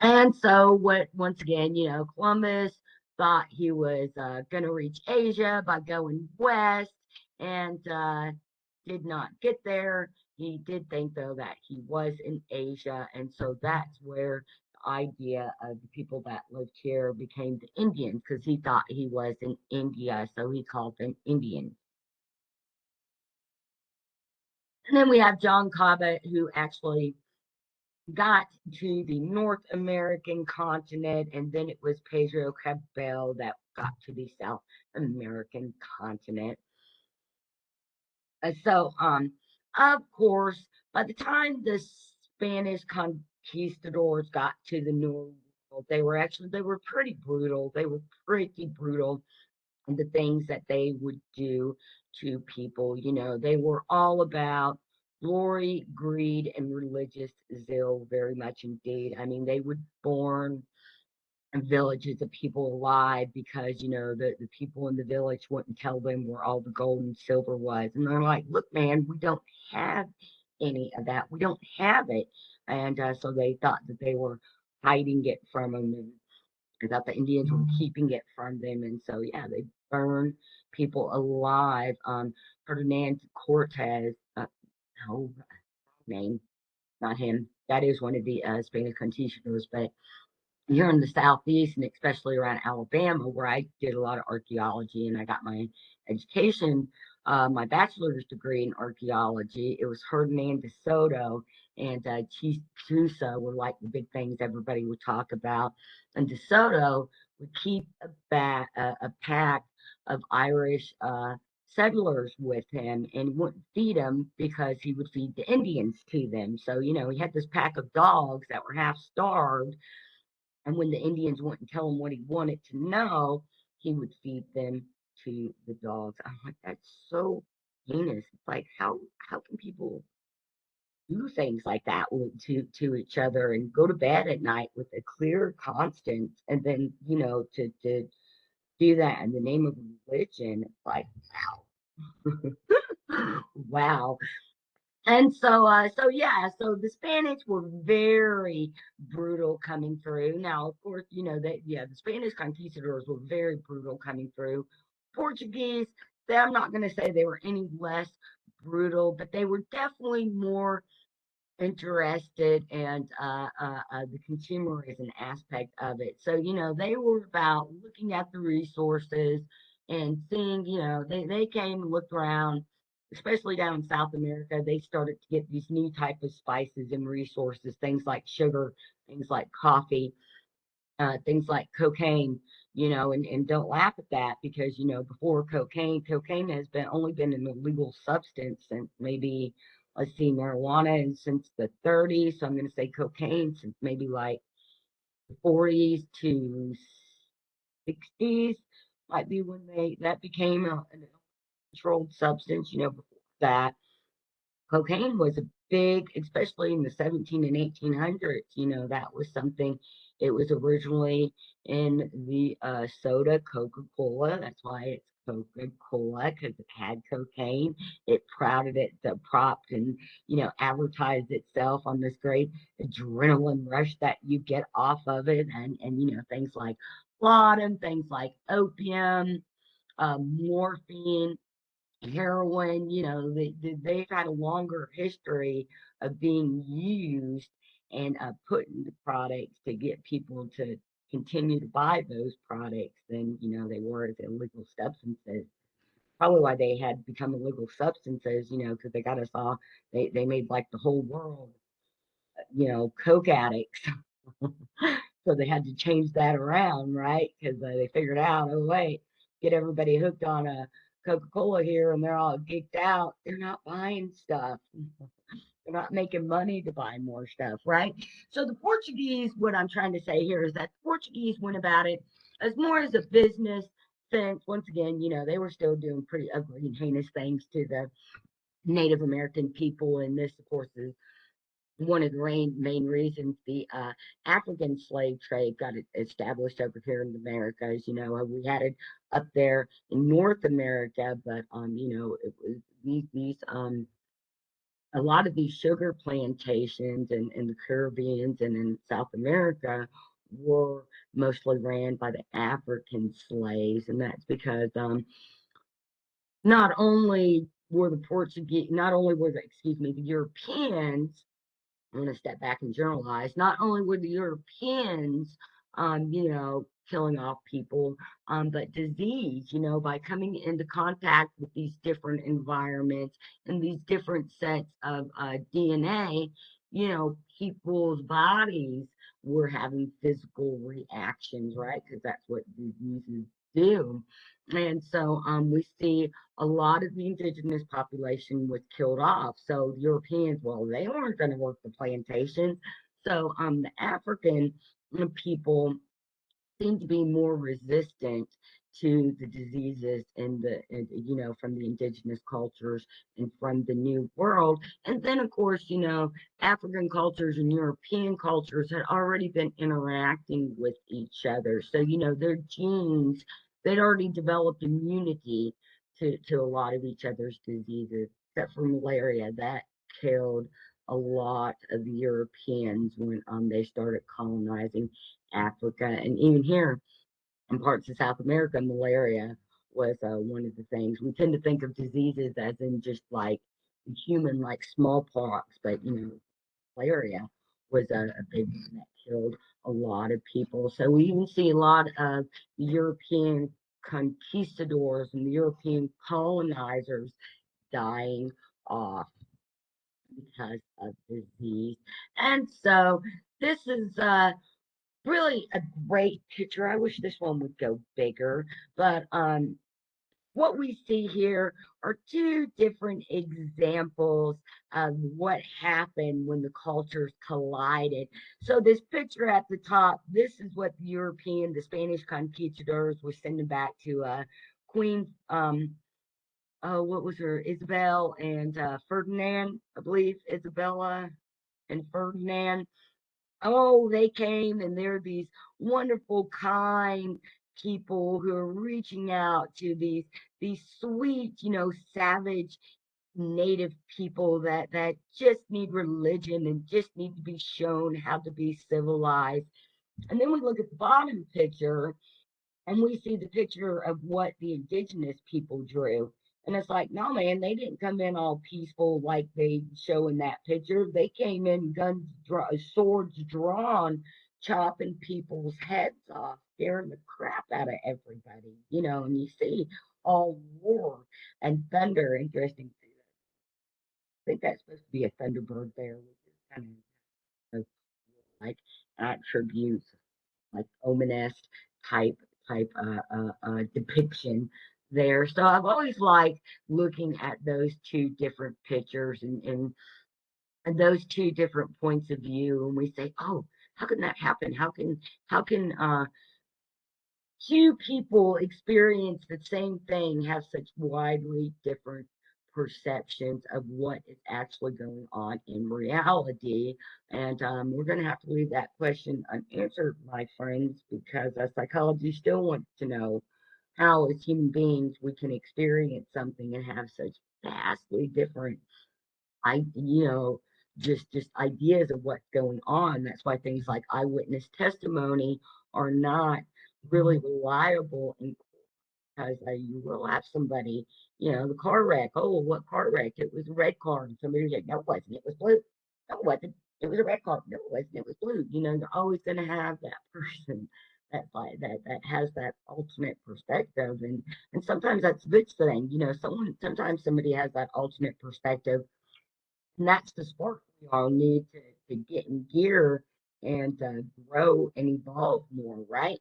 And so, once again, Columbus thought he was going to reach Asia by going west and did not get there. He did think, though, that he was in Asia. And so that's where the idea of the people that lived here became the Indians because he thought he was in India. So he called them Indians. And then we have John Cobbett, who actually got to the North American continent, and then it was Pedro Cabell that got to the South American continent. So, of course, by the time the Spanish conquistadors got to the New World, they were pretty brutal. They were pretty brutal in the things that they would do to people. They were all about glory, greed, and religious zeal, very much indeed. I mean, they would burn villages of people alive because the people in the village wouldn't tell them where all the gold and silver was, and they're like, look, man, we don't have any of that, we don't have it. And so they thought that they were hiding it from them, and that the Indians were keeping it from them. And so, yeah, they burned people alive. Ferdinand Cortez, no name, not him. That is one of the Spanish conquistadors, but here in the southeast and especially around Alabama, where I did a lot of archaeology and I got my education, my bachelor's degree in archaeology. It was Ferdinand de Soto and Chief Tusa were like the big things everybody would talk about. And de Soto would keep a pack of Irish settlers with him and wouldn't feed them because he would feed the Indians to them. So, he had this pack of dogs that were half starved, and when the Indians wouldn't tell him what he wanted to know, he would feed them to the dogs. I'm like, that's so heinous. It's like how can people do things like that to each other and go to bed at night with a clear conscience, and then to do that in the name of religion? It's like, wow. Wow. And so yeah, so the Spanish were very brutal coming through. Now, of course, the Spanish conquistadors were very brutal coming through. Portuguese, I'm not going to say they were any less brutal, but they were definitely more interested and the consumerism aspect of it. So, they were about looking at the resources and seeing, they came and looked around, especially down in South America. They started to get these new type of spices and resources, things like sugar, things like coffee, things like cocaine, and don't laugh at that because, before cocaine has been an illegal substance since maybe, let's see, marijuana and since the 30s. So I'm going to say cocaine since maybe like the 40s to 60s might be when that became a controlled substance. Before that, cocaine was a big, especially in the 17 and 1800s. That was something. It was originally in the soda Coca-Cola. That's why it's Coca-Cola, because it had cocaine. It propped and advertised itself on this great adrenaline rush that you get off of it, and things like laudanum, things like opium, morphine, heroin. They've had a longer history of being used and put into products to get people to continue to buy those products than they were as illegal substances. Probably why they had become illegal substances, because they got us all. They made like the whole world, coke addicts. So they had to change that around, right? Because they figured out, oh wait, get everybody hooked on a Coca-Cola here, and they're all geeked out. They're not buying stuff. They're not making money to buy more stuff, right? So the Portuguese, what I'm trying to say here is that the Portuguese went about it as more as a business sense. Once again, they were still doing pretty ugly and heinous things to the Native American people, and this, of course, is one of the main reasons the African slave trade got established over here in the Americas. We had it up there in North America, but it was these a lot of these sugar plantations in the Caribbean and in South America were mostly ran by the African slaves, and that's because not only were the, excuse me, the Europeans. I'm going to step back and generalize. Not only were the Europeans, killing off people, but disease, by coming into contact with these different environments and these different sets of DNA, people's bodies were having physical reactions, right? Because that's what diseases do. And so we see a lot of the indigenous population was killed off. So the Europeans, well, they weren't going to work the plantations. So the African people seem to be more resistant to the diseases from the indigenous cultures and from the new world. And then, of course, African cultures and European cultures had already been interacting with each other. So, their genes, they'd already developed immunity to a lot of each other's diseases, except for malaria. That killed a lot of the Europeans when they started colonizing Africa, and even here in parts of South America, malaria was one of the things. We tend to think of diseases as in just like human, like smallpox, but malaria was a big one that killed a lot of people. So we even see a lot of the European conquistadors and the European colonizers dying off because of disease. And so this is really a great picture. I wish this one would go bigger, but what we see here are two different examples of what happened when the cultures collided. So this picture at the top, this is what the Spanish conquistadors were sending back to Queen, what was her, Isabel and Ferdinand, I believe, Isabella and Ferdinand. Oh, they came and they're these wonderful, kind people who are reaching out to these sweet, savage native people that just need religion and just need to be shown how to be civilized. And then we look at the bottom picture and we see the picture of what the indigenous people drew. And it's like, no, man, they didn't come in all peaceful like they show in that picture. They came in swords drawn, chopping people's heads off, scaring the crap out of everybody, and you see all war and thunder. Interesting. I think that's supposed to be a thunderbird there, which is kind of like attributes like ominous type depiction there. So I've always liked looking at those two different pictures and those two different points of view, and we say, oh, how can that happen? How can two people experience the same thing, have such widely different perceptions of what is actually going on in reality. And we're going to have to leave that question unanswered, my friends, because psychology still wants to know how, as human beings, we can experience something and have such vastly different I just ideas of what's going on. That's why things like eyewitness testimony are not really reliable because you will have somebody, the car wreck. Oh, what car wreck? It was a red car. And somebody was like, no, it wasn't. It was blue. No, it wasn't. It was a red car. No, it wasn't. It was blue. You're always going to have that person that has that alternate perspective, and sometimes that's a good thing. Sometimes somebody has that alternate perspective, and that's the spark we all need to get in gear and grow and evolve more, right?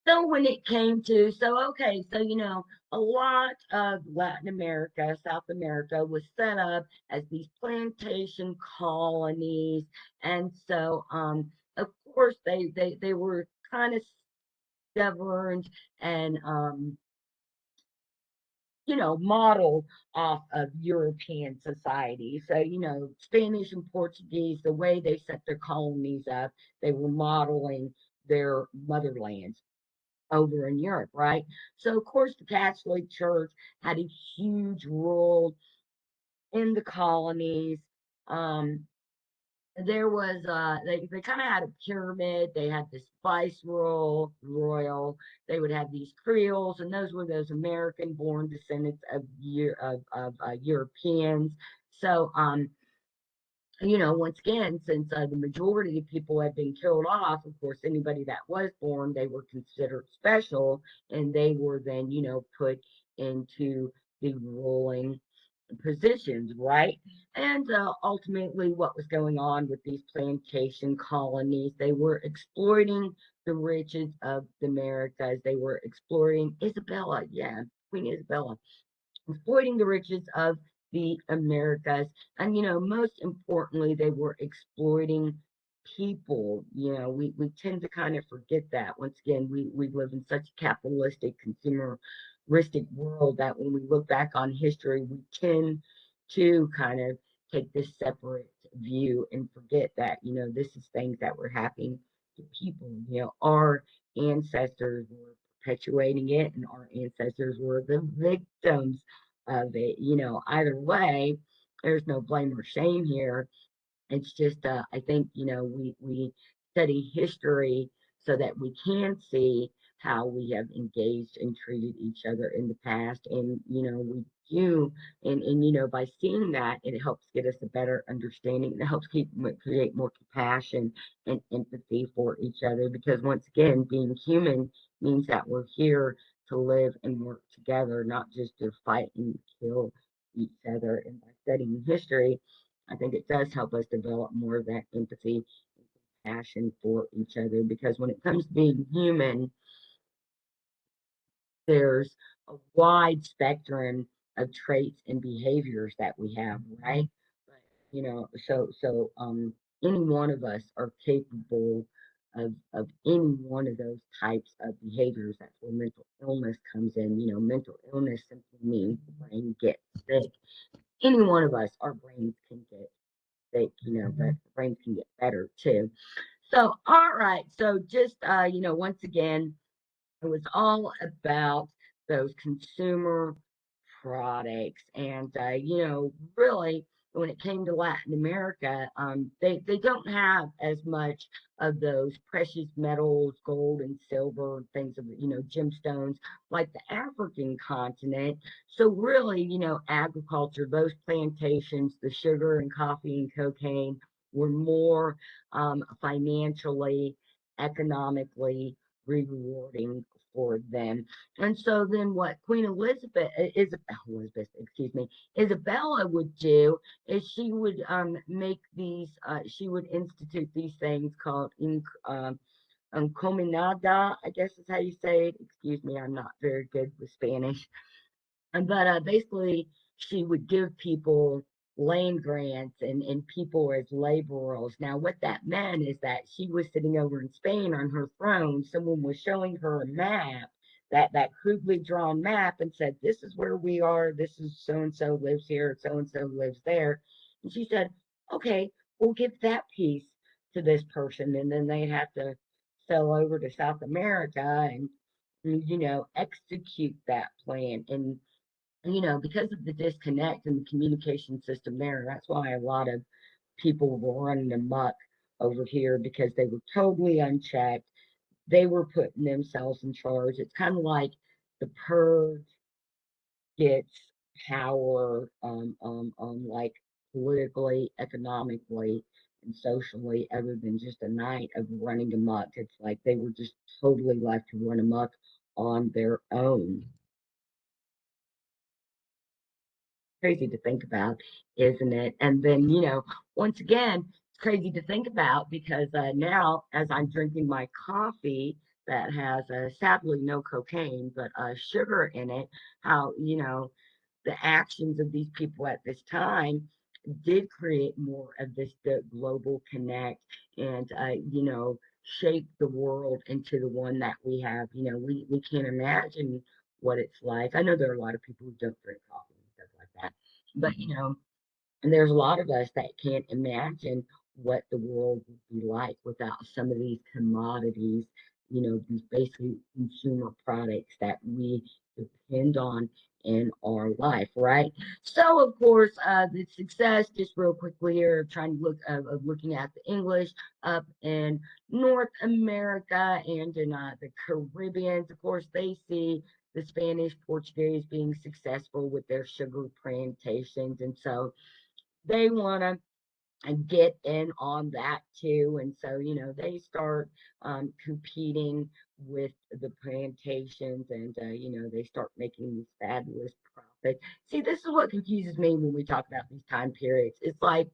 So when it came to, so okay, so a lot of Latin America, South America was set up as these plantation colonies, and so of course they were kind of governed and modeled off of European society. So, Spanish and Portuguese, the way they set their colonies up, they were modeling their motherlands over in Europe, right? So, of course, the Catholic Church had a huge role in the colonies. Um, there was they kind of had a pyramid. They had this royal. They would have these creoles, and those were those American born descendants of Europeans. So once again, since the majority of people had been killed off, of course, anybody that was born, they were considered special, and they were then, put into the ruling positions, right? And ultimately, what was going on with these plantation colonies, they were exploiting the riches of the Americas. They were exploiting Isabella, yeah, Queen Isabella, exploiting the riches of the Americas. And, most importantly, they were exploiting people. We tend to kind of forget that. Once again, we live in such a capitalistic, consumeristic world that when we look back on history, we tend to kind of take this separate view and forget that, this is things that were happening to people. Our ancestors were perpetuating it, and our ancestors were the victims of it. Either way, there's no blame or shame here. It's just, I think, we study history so that we can see how we have engaged and treated each other in the past. And, we do, and by seeing that, it helps get us a better understanding. And it helps create more compassion and empathy for each other. Because once again, being human means that we're here to live and work together, not just to fight and kill each other. And by studying history, I think it does help us develop more of that empathy and compassion for each other, because when it comes to being human, there's a wide spectrum of traits and behaviors that we have, right? But, any one of us are capable of any one of those types of behaviors. That's where mental illness comes in. Mental illness simply means the brain gets sick. Any one of us, our brains can get sick, but the brains can get better too. So, all right. So just, once again, it was all about those consumer products. And, really, when it came to Latin America, they don't have as much of those precious metals, gold and silver, things of, gemstones like the African continent. So really, agriculture, those plantations, the sugar and coffee and cocaine were more financially, economically rewarding for them. And so then what Queen excuse me, Isabella would do is she would make these, she would institute these things called encominada, I guess is how you say it. Excuse me, I'm not very good with Spanish. But basically, she would give people land grants and people as laborers. Now, what that meant is that she was sitting over in Spain on her throne. Someone was showing her a map, that crudely drawn map, and said, "This is where we are. This is so and so lives here. So and so lives there." And she said, "Okay, we'll give that piece to this person," and then they have to sail over to South America and execute that plan. And because of the disconnect in the communication system there, that's why a lot of people were running amok over here, because they were totally unchecked. They were putting themselves in charge. It's kind of like the purge gets power, like politically, economically, and socially, other than just a night of running amok. It's like they were just totally left to run amok on their own. Crazy to think about, isn't it? And then, once again, it's crazy to think about because now, as I'm drinking my coffee, that has sadly no cocaine, but sugar in it. How, the actions of these people at this time did create more of this the global connect and shape the world into the one that we have. We can't imagine what it's like. I know there are a lot of people who don't drink coffee and stuff like that, but and there's a lot of us that can't imagine what the world would be like without some of these commodities, these basically consumer products that we depend on in our life, right? So, of course, the success, just real quickly here, trying to look of looking at the English up in North America and in the Caribbeans. Of course, they see the Spanish, Portuguese being successful with their sugar plantations, and so they want to get in on that too. And so, they start competing with the plantations and, they start making these fabulous profits. See, this is what confuses me when we talk about these time periods. It's like,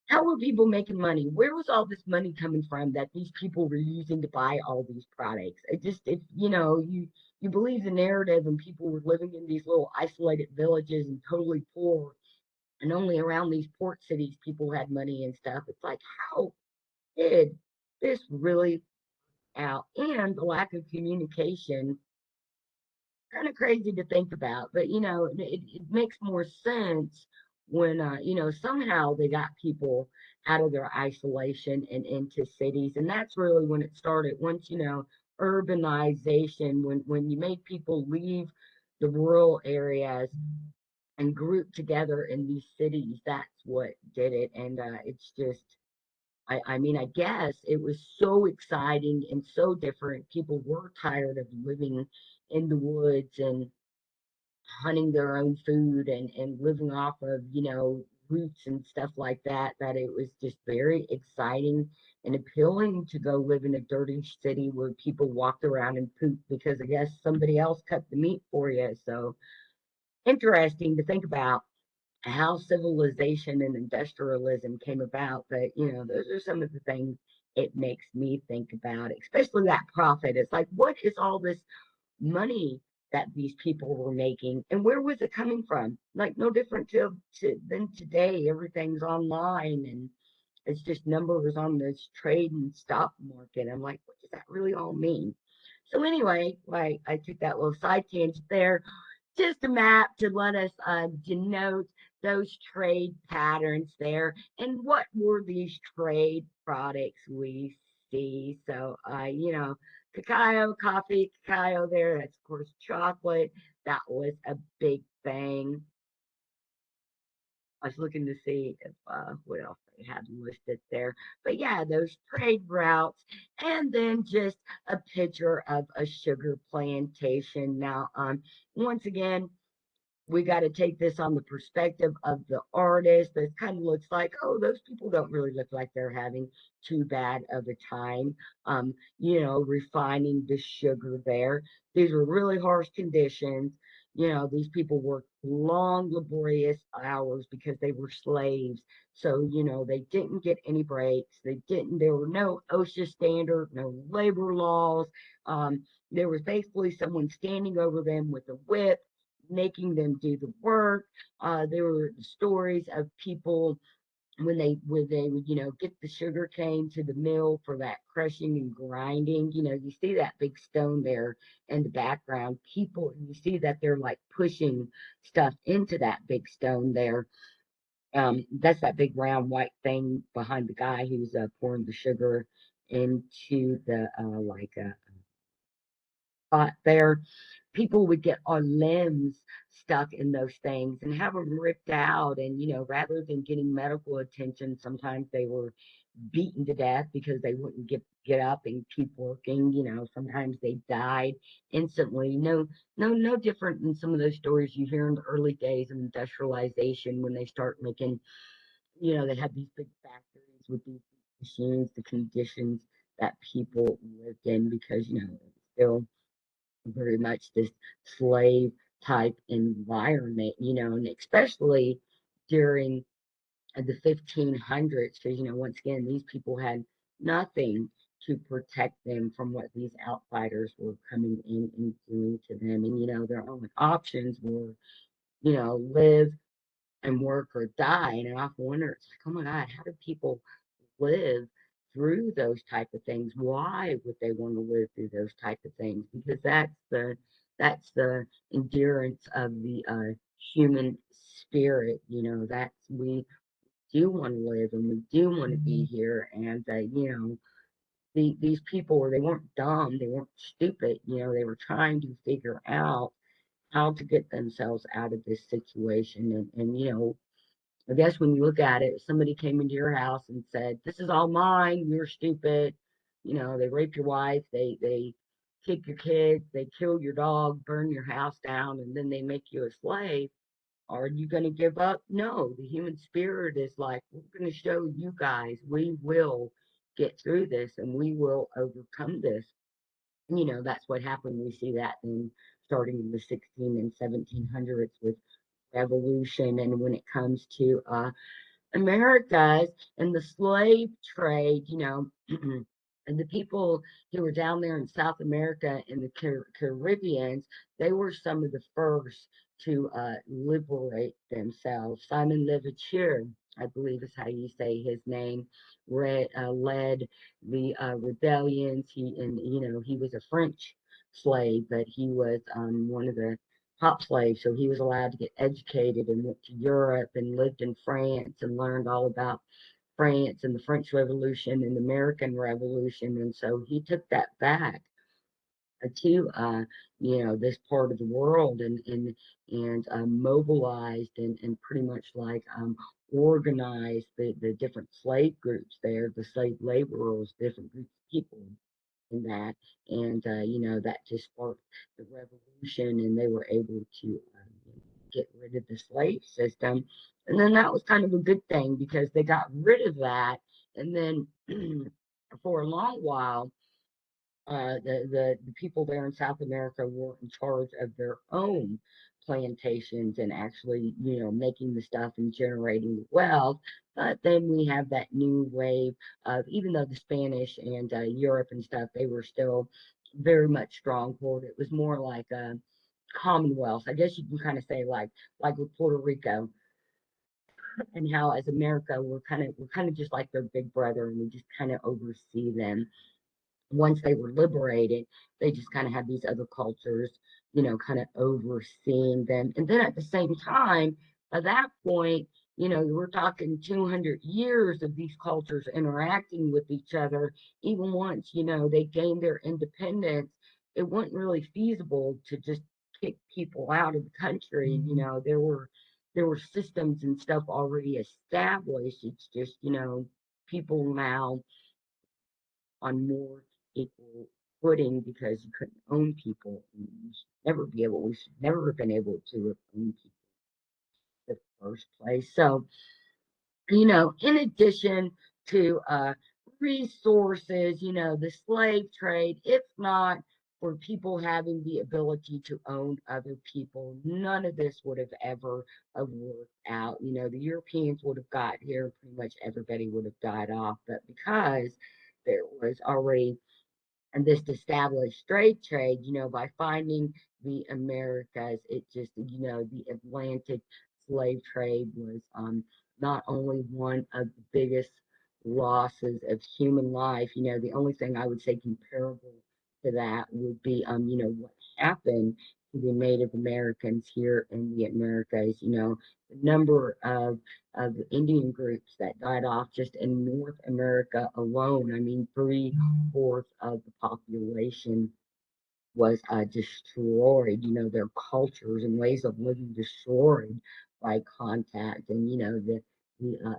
how were people making money? Where was all this money coming from that these people were using to buy all these products? You believe the narrative and people were living in these little isolated villages and totally poor and only around these port cities people had money and stuff. It's like, how did this really out? And the lack of communication, kind of crazy to think about, but it makes more sense when somehow they got people out of their isolation and into cities, and that's really when it started. Once urbanization, when you made people leave the rural areas and grouped together in these cities. That's what did it. And it's just, I mean, I guess it was so exciting and so different. People were tired of living in the woods and hunting their own food and living off of, roots and stuff like that, that it was just very exciting and appealing to go live in a dirty city where people walked around and pooped because I guess somebody else cut the meat for you. So interesting to think about how civilization and industrialism came about. But, those are some of the things it makes me think about, especially that profit. It's like, what is all this money that these people were making and where was it coming from? Like, no different than today. Everything's online and it's just numbers on this trade and stock market. I'm like, what does that really all mean? So anyway, I took that little side tangent there, just a map to let us denote those trade patterns there and what were these trade products we see. So, cacao, coffee, cacao there, that's of course chocolate. That was a big thing. I was looking to see if what else they had listed there. But yeah, those trade routes, and then just a picture of a sugar plantation. Now, once again, we got to take this on the perspective of the artist. It kind of looks like, oh, those people don't really look like they're having too bad of a time, refining the sugar there. These were really harsh conditions. These people worked long, laborious hours because they were slaves. So, they didn't get any breaks. There were no OSHA standard, no labor laws. There was basically someone standing over them with a whip making them do the work. There were stories of people when they would get the sugar cane to the mill for that crushing and grinding. You see that big stone there in the background. People, you see that they're like pushing stuff into that big stone there. That's that big round white thing behind the guy who's pouring the sugar into the pot there. People would get our limbs stuck in those things and have them ripped out. And, rather than getting medical attention, sometimes they were beaten to death because they wouldn't get up and keep working. Sometimes they died instantly. No different than some of those stories you hear in the early days of industrialization when they start making, they have these big factories with these machines, the conditions that people lived in because, it's still very much this slave type environment, and especially during the 1500s, because, once again, these people had nothing to protect them from what these outsiders were coming in and doing to them. And, their only options were, live and work or die. And I often wonder, it's like, oh my God, how do people live through those type of things? Why would they want to live through those type of things? Because that's the endurance of the human spirit. That's we do want to live and we do want to be here. And these people, they weren't dumb, they weren't stupid. They were trying to figure out how to get themselves out of this situation. And I guess when you look at it, somebody came into your house and said, "This is all mine. You're stupid." They rape your wife, they kick your kids, they kill your dog, burn your house down, and then they make you a slave. Are you going to give up? No. The human spirit is like, we're going to show you guys, we will get through this and we will overcome this. That's what happened. We see that in starting in the 16 and 1700s with revolution. And when it comes to Americas and the slave trade, and the people who were down there in South America and the Caribbeans, they were some of the first to liberate themselves. Simon Levateur, I believe is how you say his name, led the rebellions. He was a French slave, but he was one of the top slave, so he was allowed to get educated and went to Europe and lived in France and learned all about France and the French Revolution and the American Revolution. And so he took that back to this part of the world and mobilized and pretty much like organized the different slave groups there, the slave laborers, different groups of people in that. And that just sparked the revolution, and they were able to get rid of the slave system. And then that was kind of a good thing because they got rid of that. And then for a long while, the people there in South America were in charge of their own plantations and actually, making the stuff and generating wealth. But then we have that new wave of, even though the Spanish and Europe and stuff, they were still very much stronghold. It was more like a commonwealth. I guess you can kind of say like with Puerto Rico, and how as America we're kind of just like their big brother, and we just kind of oversee them. Once they were liberated, they just kind of had these other cultures, kind of overseeing them. And then at the same time, by that point, we're talking 200 years of these cultures interacting with each other. Even once, they gained their independence, it wasn't really feasible to just kick people out of the country. There were systems and stuff already established. It's just, people now on more equal footing because you couldn't own people. And we should never have been able to own people in the first place. So, in addition to resources, the slave trade, if not for people having the ability to own other people, none of this would have ever have worked out. The Europeans would have got here, pretty much everybody would have died off, but because there was already and this established trade trade, by finding the Americas, it just, the Atlantic slave trade was not only one of the biggest losses of human life. The only thing I would say comparable to that would be, what happened to the Native Americans here in the Americas. The number of Indian groups that died off just in North America alone. I mean, three-fourths of the population was destroyed. Their cultures and ways of living destroyed by contact, and the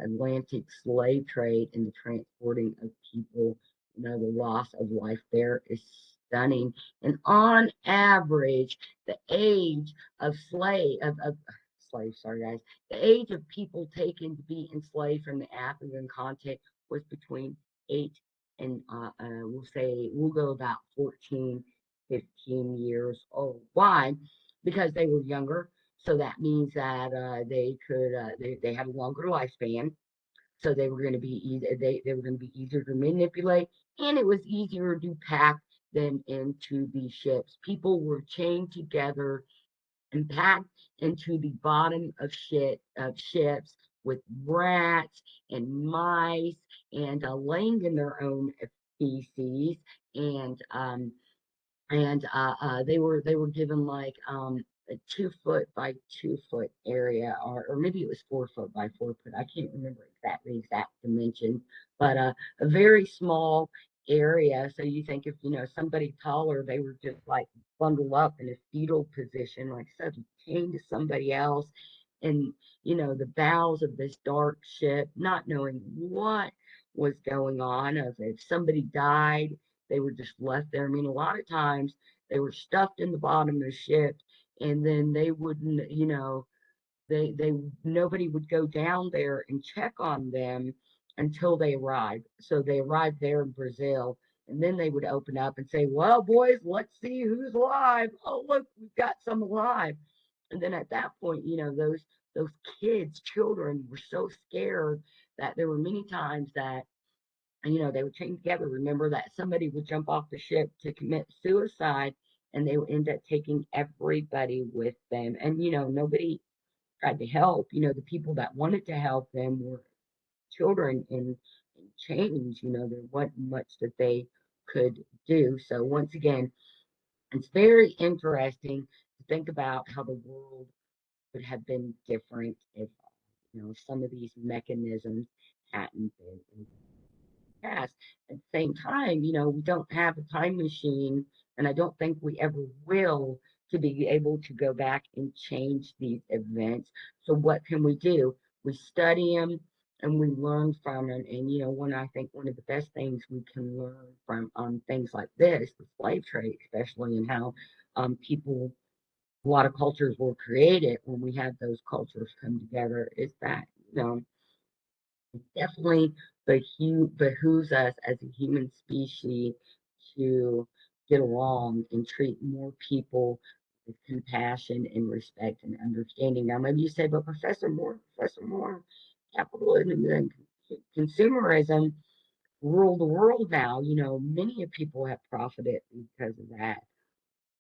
Atlantic slave trade and the transporting of people. The loss of life there is stunning. And on average, the age of slaves, sorry guys, the age of people taken to be enslaved from the African continent was between 8 and we'll go about 14 15 years old. Why? Because they were younger. So that means that they had a longer lifespan. So they were going to be they were going to be easier to manipulate, and it was easier to pack them into these ships. People were chained together and packed into the bottom of ships with rats and mice and laying in their own feces and they were given like a 2 foot by 2 foot area, or maybe it was 4 foot by 4 foot. I can't remember exactly exact dimensions, but a very small area. So you think if somebody taller, they were just like bundled up in a fetal position, like such chained to somebody else, and the bows of this dark ship, not knowing what was going on. Of if somebody died, they were just left there. I mean, a lot of times they were stuffed in the bottom of the ship, and then they wouldn't, they nobody would go down there and check on them until they arrived. So they arrived there in Brazil, and then they would open up and say, "Well, boys, let's see who's alive. Oh, look, we've got some alive." And then at that point, those kids, children, were so scared that there were many times that they would chain together. Remember that somebody would jump off the ship to commit suicide, and they would end up taking everybody with them. And nobody tried to help. The people that wanted to help them were children in chains. There wasn't much that they could do. So once again, it's very interesting to think about how the world would have been different if some of these mechanisms hadn't been in past. At the same time, we don't have a time machine, and I don't think we ever will, to be able to go back and change these events. So what can we do? We study them and we learn from them. And I think one of the best things we can learn from things like this, the slave trade, especially, and how people, a lot of cultures were created when we had those cultures come together, is that definitely behooves us as a human species to get along and treat more people with compassion and respect and understanding. Now, maybe you say, but Professor Moore, capitalism and consumerism rule the world now. Many people have profited because of that.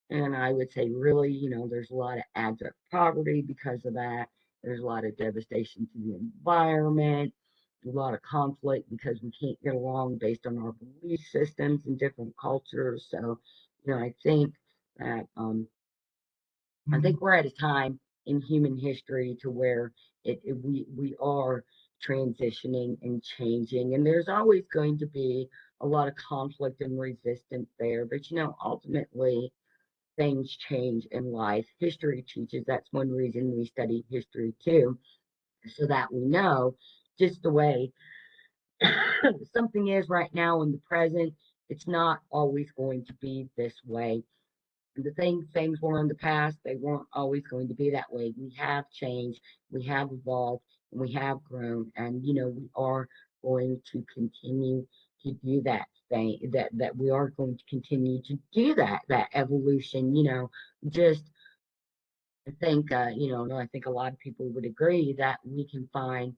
And I would say, really, there's a lot of abject poverty because of that. There's a lot of devastation to the environment, a lot of conflict because we can't get along based on our belief systems in different cultures. So, I think that I think we're at a time in human history to where we are transitioning and changing, and there's always going to be a lot of conflict and resistance there. But ultimately things change in life. History teaches that's one reason we study history too, so that we know just the way something is right now in the present, it's not always going to be this way. The things were in the past, they weren't always going to be that way. We have changed, we have evolved, and we have grown, and we are going to continue to do that thing, that we are going to continue to do that evolution. Just I think a lot of people would agree that we can find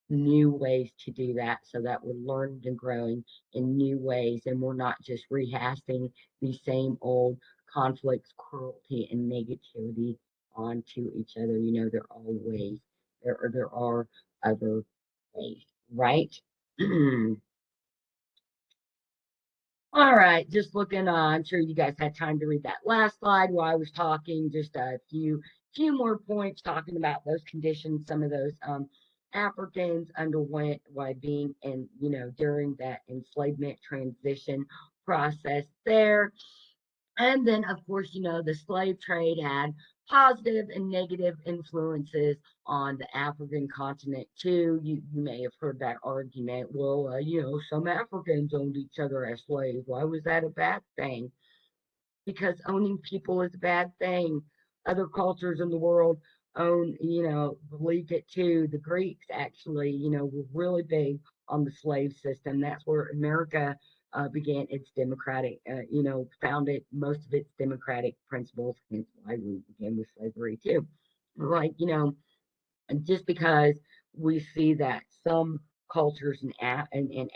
new ways to do that, so that we're learning and growing in new ways, and we're not just rehashing the same old conflicts, cruelty, and negativity onto each other. There are ways, there are other ways, right? All right, just looking, I'm sure you guys had time to read that last slide while I was talking. Just a few more points talking about those conditions. Some of those Africans underwent while being in, during that enslavement transition process there. And then, of course, the slave trade had positive and negative influences on the African continent too. You may have heard that argument. Well, some Africans owned each other as slaves. Why was that a bad thing? Because owning people is a bad thing. Other cultures in the world believed it too. The Greeks actually, were really big on the slave system. That's where America began its democratic, founded most of its democratic principles. Hence why we began with slavery too. Like, and just because we see that some cultures in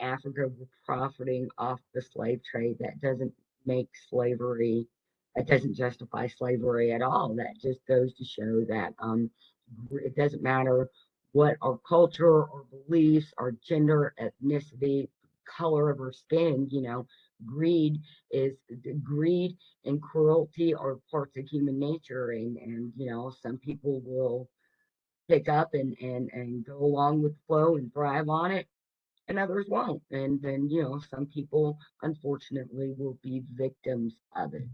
Africa were profiting off the slave trade. That doesn't make slavery, that doesn't justify slavery at all. That just goes to show that it doesn't matter what our culture or beliefs, our gender, ethnicity, color of our skin, greed is greed and cruelty are parts of human nature, and some people will pick up and go along with the flow and thrive on it, and others won't. And then, some people unfortunately will be victims of it.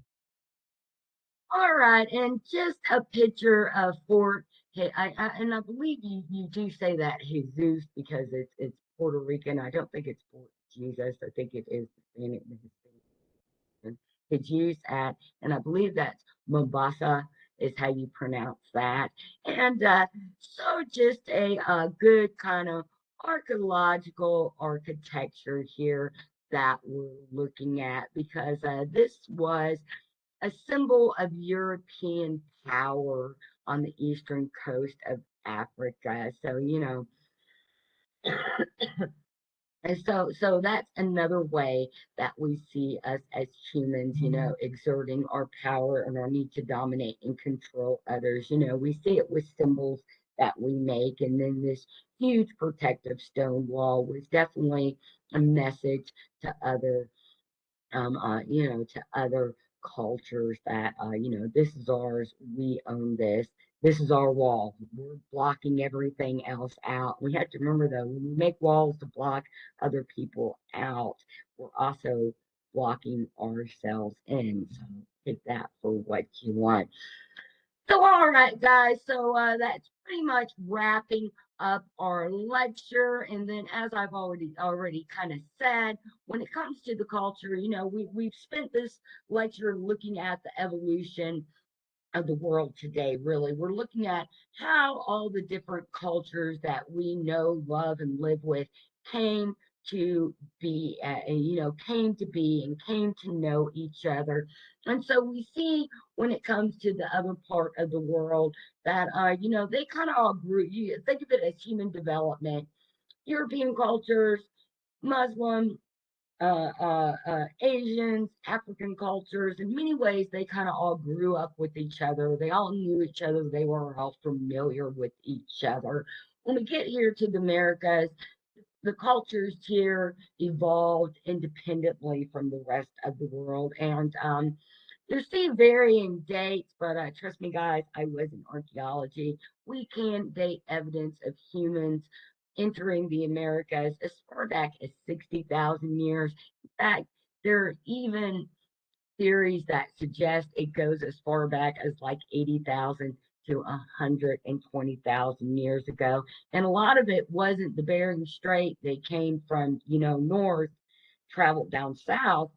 All right, and just a picture of Fort. And I believe you do say that Jesus because it's Puerto Rican. I don't think it's Fort Jesus. I think it is the Hispanic. Jesus at, and I believe that's Mombasa is how you pronounce that. And so just a good kind of archaeological architecture here that we're looking at, because this was a symbol of European power on the eastern coast of Africa. So, and so that's another way that we see us as humans, exerting our power and our need to dominate and control others. We see it with symbols that we make, and then this huge protective stone wall was definitely a message to to other cultures that, this is ours, we own this. This is our wall. We're blocking everything else out. We have to remember though, when we make walls to block other people out, we're also blocking ourselves in. So take that for what you want. So, all right, guys. So that's pretty much wrapping up our lecture. And then, as I've already kind of said, when it comes to the culture, we've spent this lecture looking at the evolution of the world today. Really, we're looking at how all the different cultures that we know, love, and live with came to be, came to be and came to know each other. And so we see when it comes to the other part of the world that, they kind of all grew. You think of it as human development. European cultures, Muslim, Asians, African cultures, in many ways, they kind of all grew up with each other. They all knew each other. They were all familiar with each other. When we get here to the Americas, the cultures here evolved independently from the rest of the world. And you see varying dates, but trust me, guys, I was in archaeology. We can date evidence of humans entering the Americas as far back as 60,000 years. In fact, there are even theories that suggest it goes as far back as like 80,000 to 120,000 years ago. And a lot of it wasn't the Bering Strait. They came from, north, traveled down south.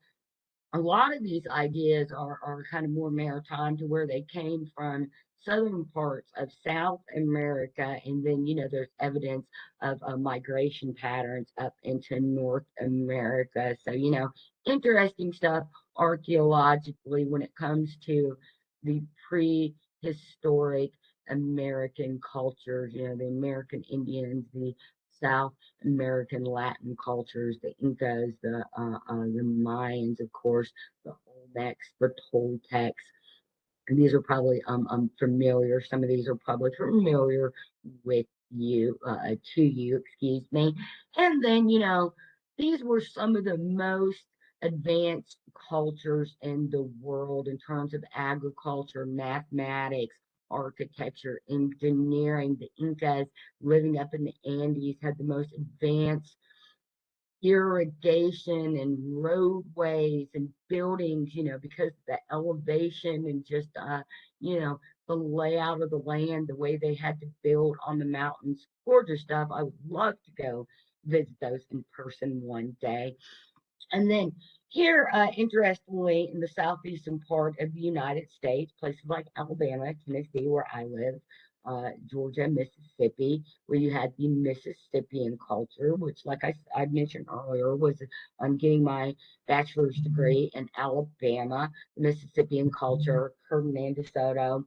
A lot of these ideas are kind of more maritime, to where they came from southern parts of South America. And then, there's evidence of migration patterns up into North America. So, interesting stuff archaeologically when it comes to the prehistoric American cultures, the American Indians, the South American Latin cultures, the Incas, the Mayans, of course, the Olmecs, the Toltecs. And these are probably familiar. Some of these are probably familiar with you, to you, excuse me. And then, these were some of the most advanced cultures in the world in terms of agriculture, mathematics, architecture, engineering. The Incas living up in the Andes had the most advanced irrigation and roadways and buildings, because the elevation and just, the layout of the land, the way they had to build on the mountains. Gorgeous stuff. I would love to go visit those in person one day. And then here, interestingly, in the southeastern part of the United States, places like Alabama, Tennessee, where I live, Georgia, Mississippi, where you had the Mississippian culture, which, like I mentioned earlier, was I'm getting my bachelor's degree in Alabama. The Mississippian culture, Ferdinand DeSoto,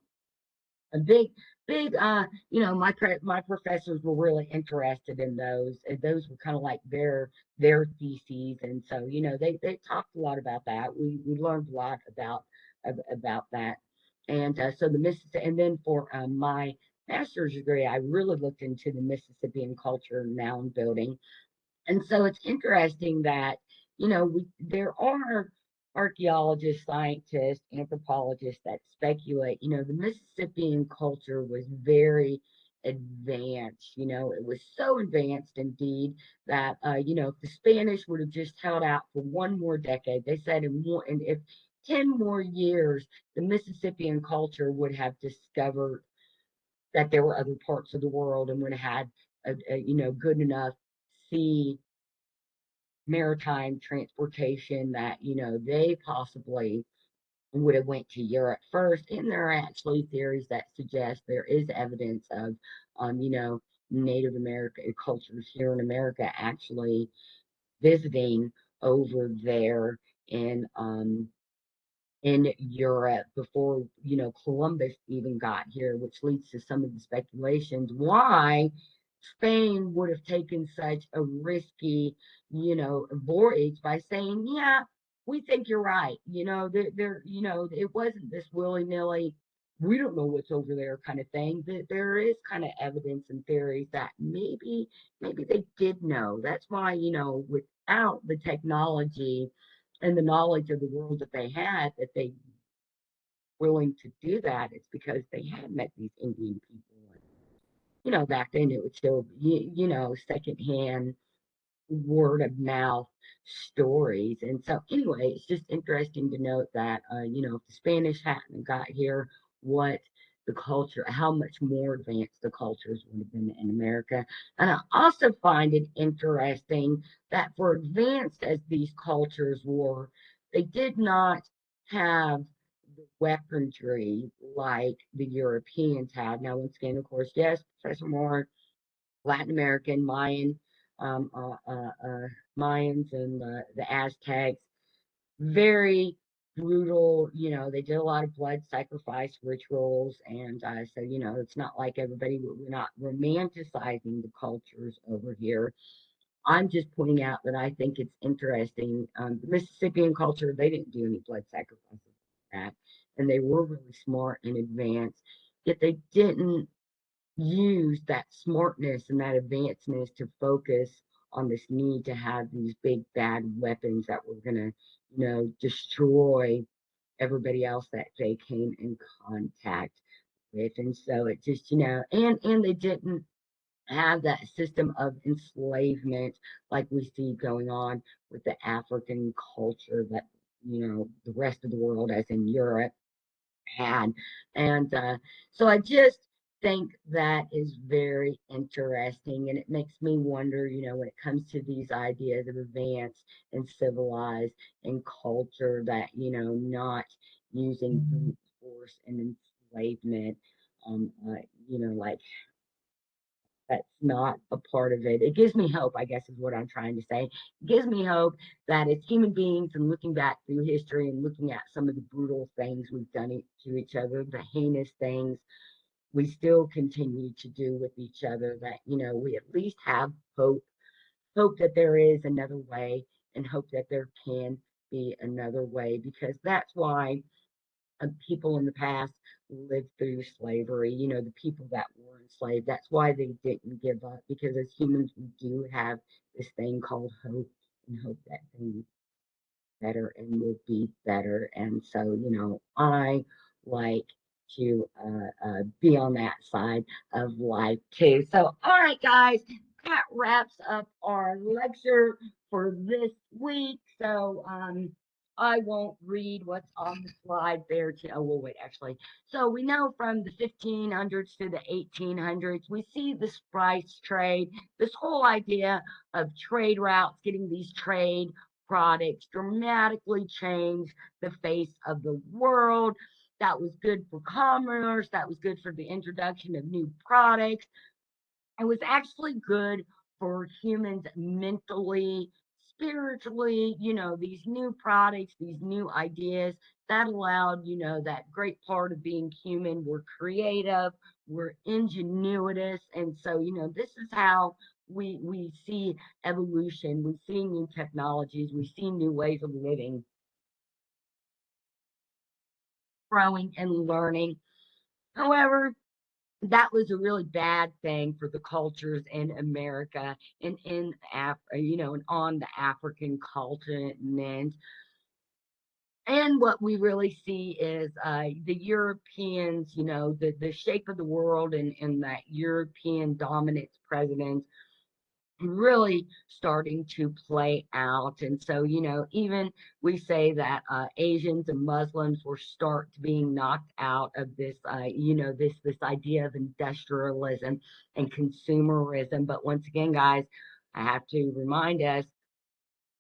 a big big, my professors were really interested in those, and those were kind of like their theses, and so they talked a lot about that. We learned a lot about that, and so the Mississippi, and then for my master's degree, I really looked into the Mississippian culture and mound building. And so it's interesting that, there are archaeologists, scientists, anthropologists that speculate, the Mississippian culture was very advanced. It was so advanced indeed that, if the Spanish would have just held out for one more decade, they said and if 10 more years, the Mississippian culture would have discovered that there were other parts of the world and would have had good enough sea maritime transportation that they possibly would have went to Europe first. And there are actually theories that suggest there is evidence of Native American cultures here in America actually visiting over there in in Europe before Columbus even got here, which leads to some of the speculations why Spain would have taken such a risky voyage by saying, yeah, we think you're right. It wasn't this willy-nilly, we don't know what's over there kind of thing. That there is kind of evidence and theories that maybe they did know. That's why, without the technology and the knowledge of the world that they had, that they willing to do that, it's because they had met these Indian people. And, back then it was still, secondhand word of mouth stories. And so, anyway, it's just interesting to note that, if the Spanish hadn't got here, what the culture, how much more advanced the cultures would have been in America. And I also find it interesting that, for advanced as these cultures were, they did not have the weaponry like the Europeans had. Now, once again, of course, yes, Professor Moore, Latin American, Mayan, um, uh, uh, uh, Mayans and the Aztecs, very brutal. They did a lot of blood sacrifice rituals, and so it's not like everybody. We're not romanticizing the cultures over here. I'm just pointing out that I think it's interesting. The Mississippian culture, they didn't do any blood sacrifices like that, and they were really smart and advanced. Yet they didn't use that smartness and that advancedness to focus on this need to have these big bad weapons that were going to, destroy everybody else that they came in contact with. And so it just, and they didn't have that system of enslavement like we see going on with the African culture that, the rest of the world, as in Europe, had. And so I just think that is very interesting. And it makes me wonder, when it comes to these ideas of advanced and civilized and culture, that, not using brute force and enslavement, like that's not a part of it. It gives me hope, I guess, is what I'm trying to say. It gives me hope that as human beings and looking back through history and looking at some of the brutal things we've done to each other, the heinous things we still continue to do with each other, that, we at least have hope that there is another way, and hope that there can be another way, because that's why people in the past lived through slavery, the people that were enslaved. That's why they didn't give up, because as humans, we do have this thing called hope, and hope that things better and will be better. And so, I like to be on that side of life too. So, all right, guys, that wraps up our lecture for this week. So, I won't read what's on the slide there. Oh, well, wait, actually. So we know from the 1500s to the 1800s, we see the spice trade, this whole idea of trade routes, getting these trade products dramatically changed the face of the world. That was good for commerce. That was good for the introduction of new products. It was actually good for humans mentally, spiritually, these new products, these new ideas that allowed, that great part of being human. We're creative, we're ingenuitous. And so, this is how we see evolution. We see new technologies, we see new ways of living, growing and learning. However, that was a really bad thing for the cultures in America and in and on the African continent. And what we really see is the Europeans, the shape of the world and that European dominance president really starting to play out. And so, even we say that Asians and Muslims were start being knocked out of this, this idea of industrialism and consumerism. But once again, guys, I have to remind us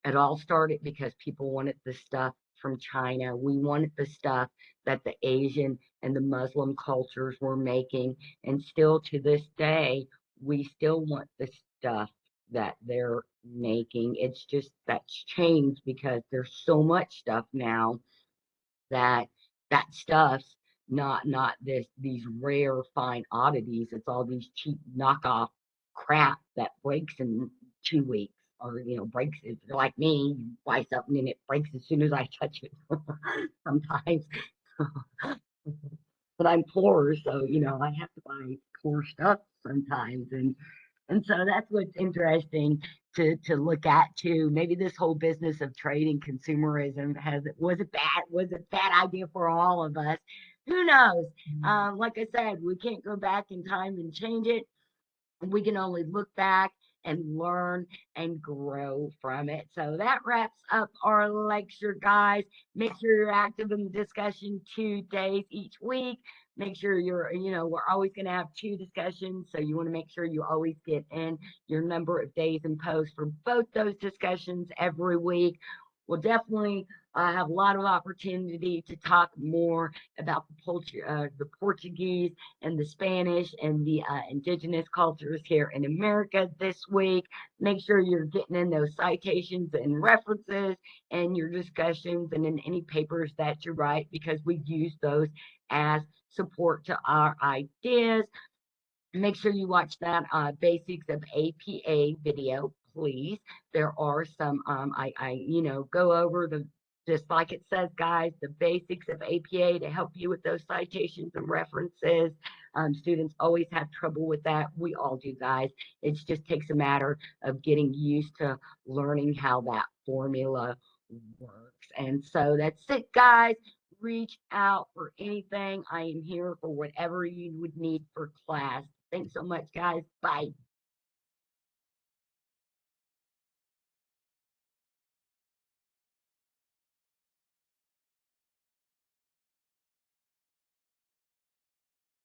it all started because people wanted the stuff from China. We wanted the stuff that the Asian and the Muslim cultures were making. And still to this day, we still want the stuff that they're making. It's just that's changed because there's so much stuff now that that stuff's not these rare fine oddities. It's all these cheap knockoff crap that breaks in 2 weeks, or breaks. It's like me, you buy something and it breaks as soon as I touch it. Sometimes, but I'm poor, so I have to buy poor stuff sometimes, and so that's what's interesting to look at too. Maybe this whole business of trade and consumerism was a bad idea for all of us. Who knows? Like I said, we can't go back in time and change it. We can only look back and learn and grow from it. So that wraps up our lecture, guys. Make sure you're active in the discussion 2 days each week. Make sure we're always going to have two discussions. So you want to make sure you always get in your number of days and posts for both those discussions every week. We'll definitely have a lot of opportunity to talk more about the Portuguese and the Spanish and the indigenous cultures here in America this week. Make sure you're getting in those citations and references and your discussions and in any papers that you write, because we use those as support to our ideas. Make sure you watch that basics of APA video, please. There are some I go over the, just like it says, guys, the basics of APA to help you with those citations and references. Students always have trouble with that. We all do, guys. It just takes a matter of getting used to learning how that formula works. And so that's it, guys. Reach out for anything. I am here for whatever you would need for class. Thanks so much, guys. Bye.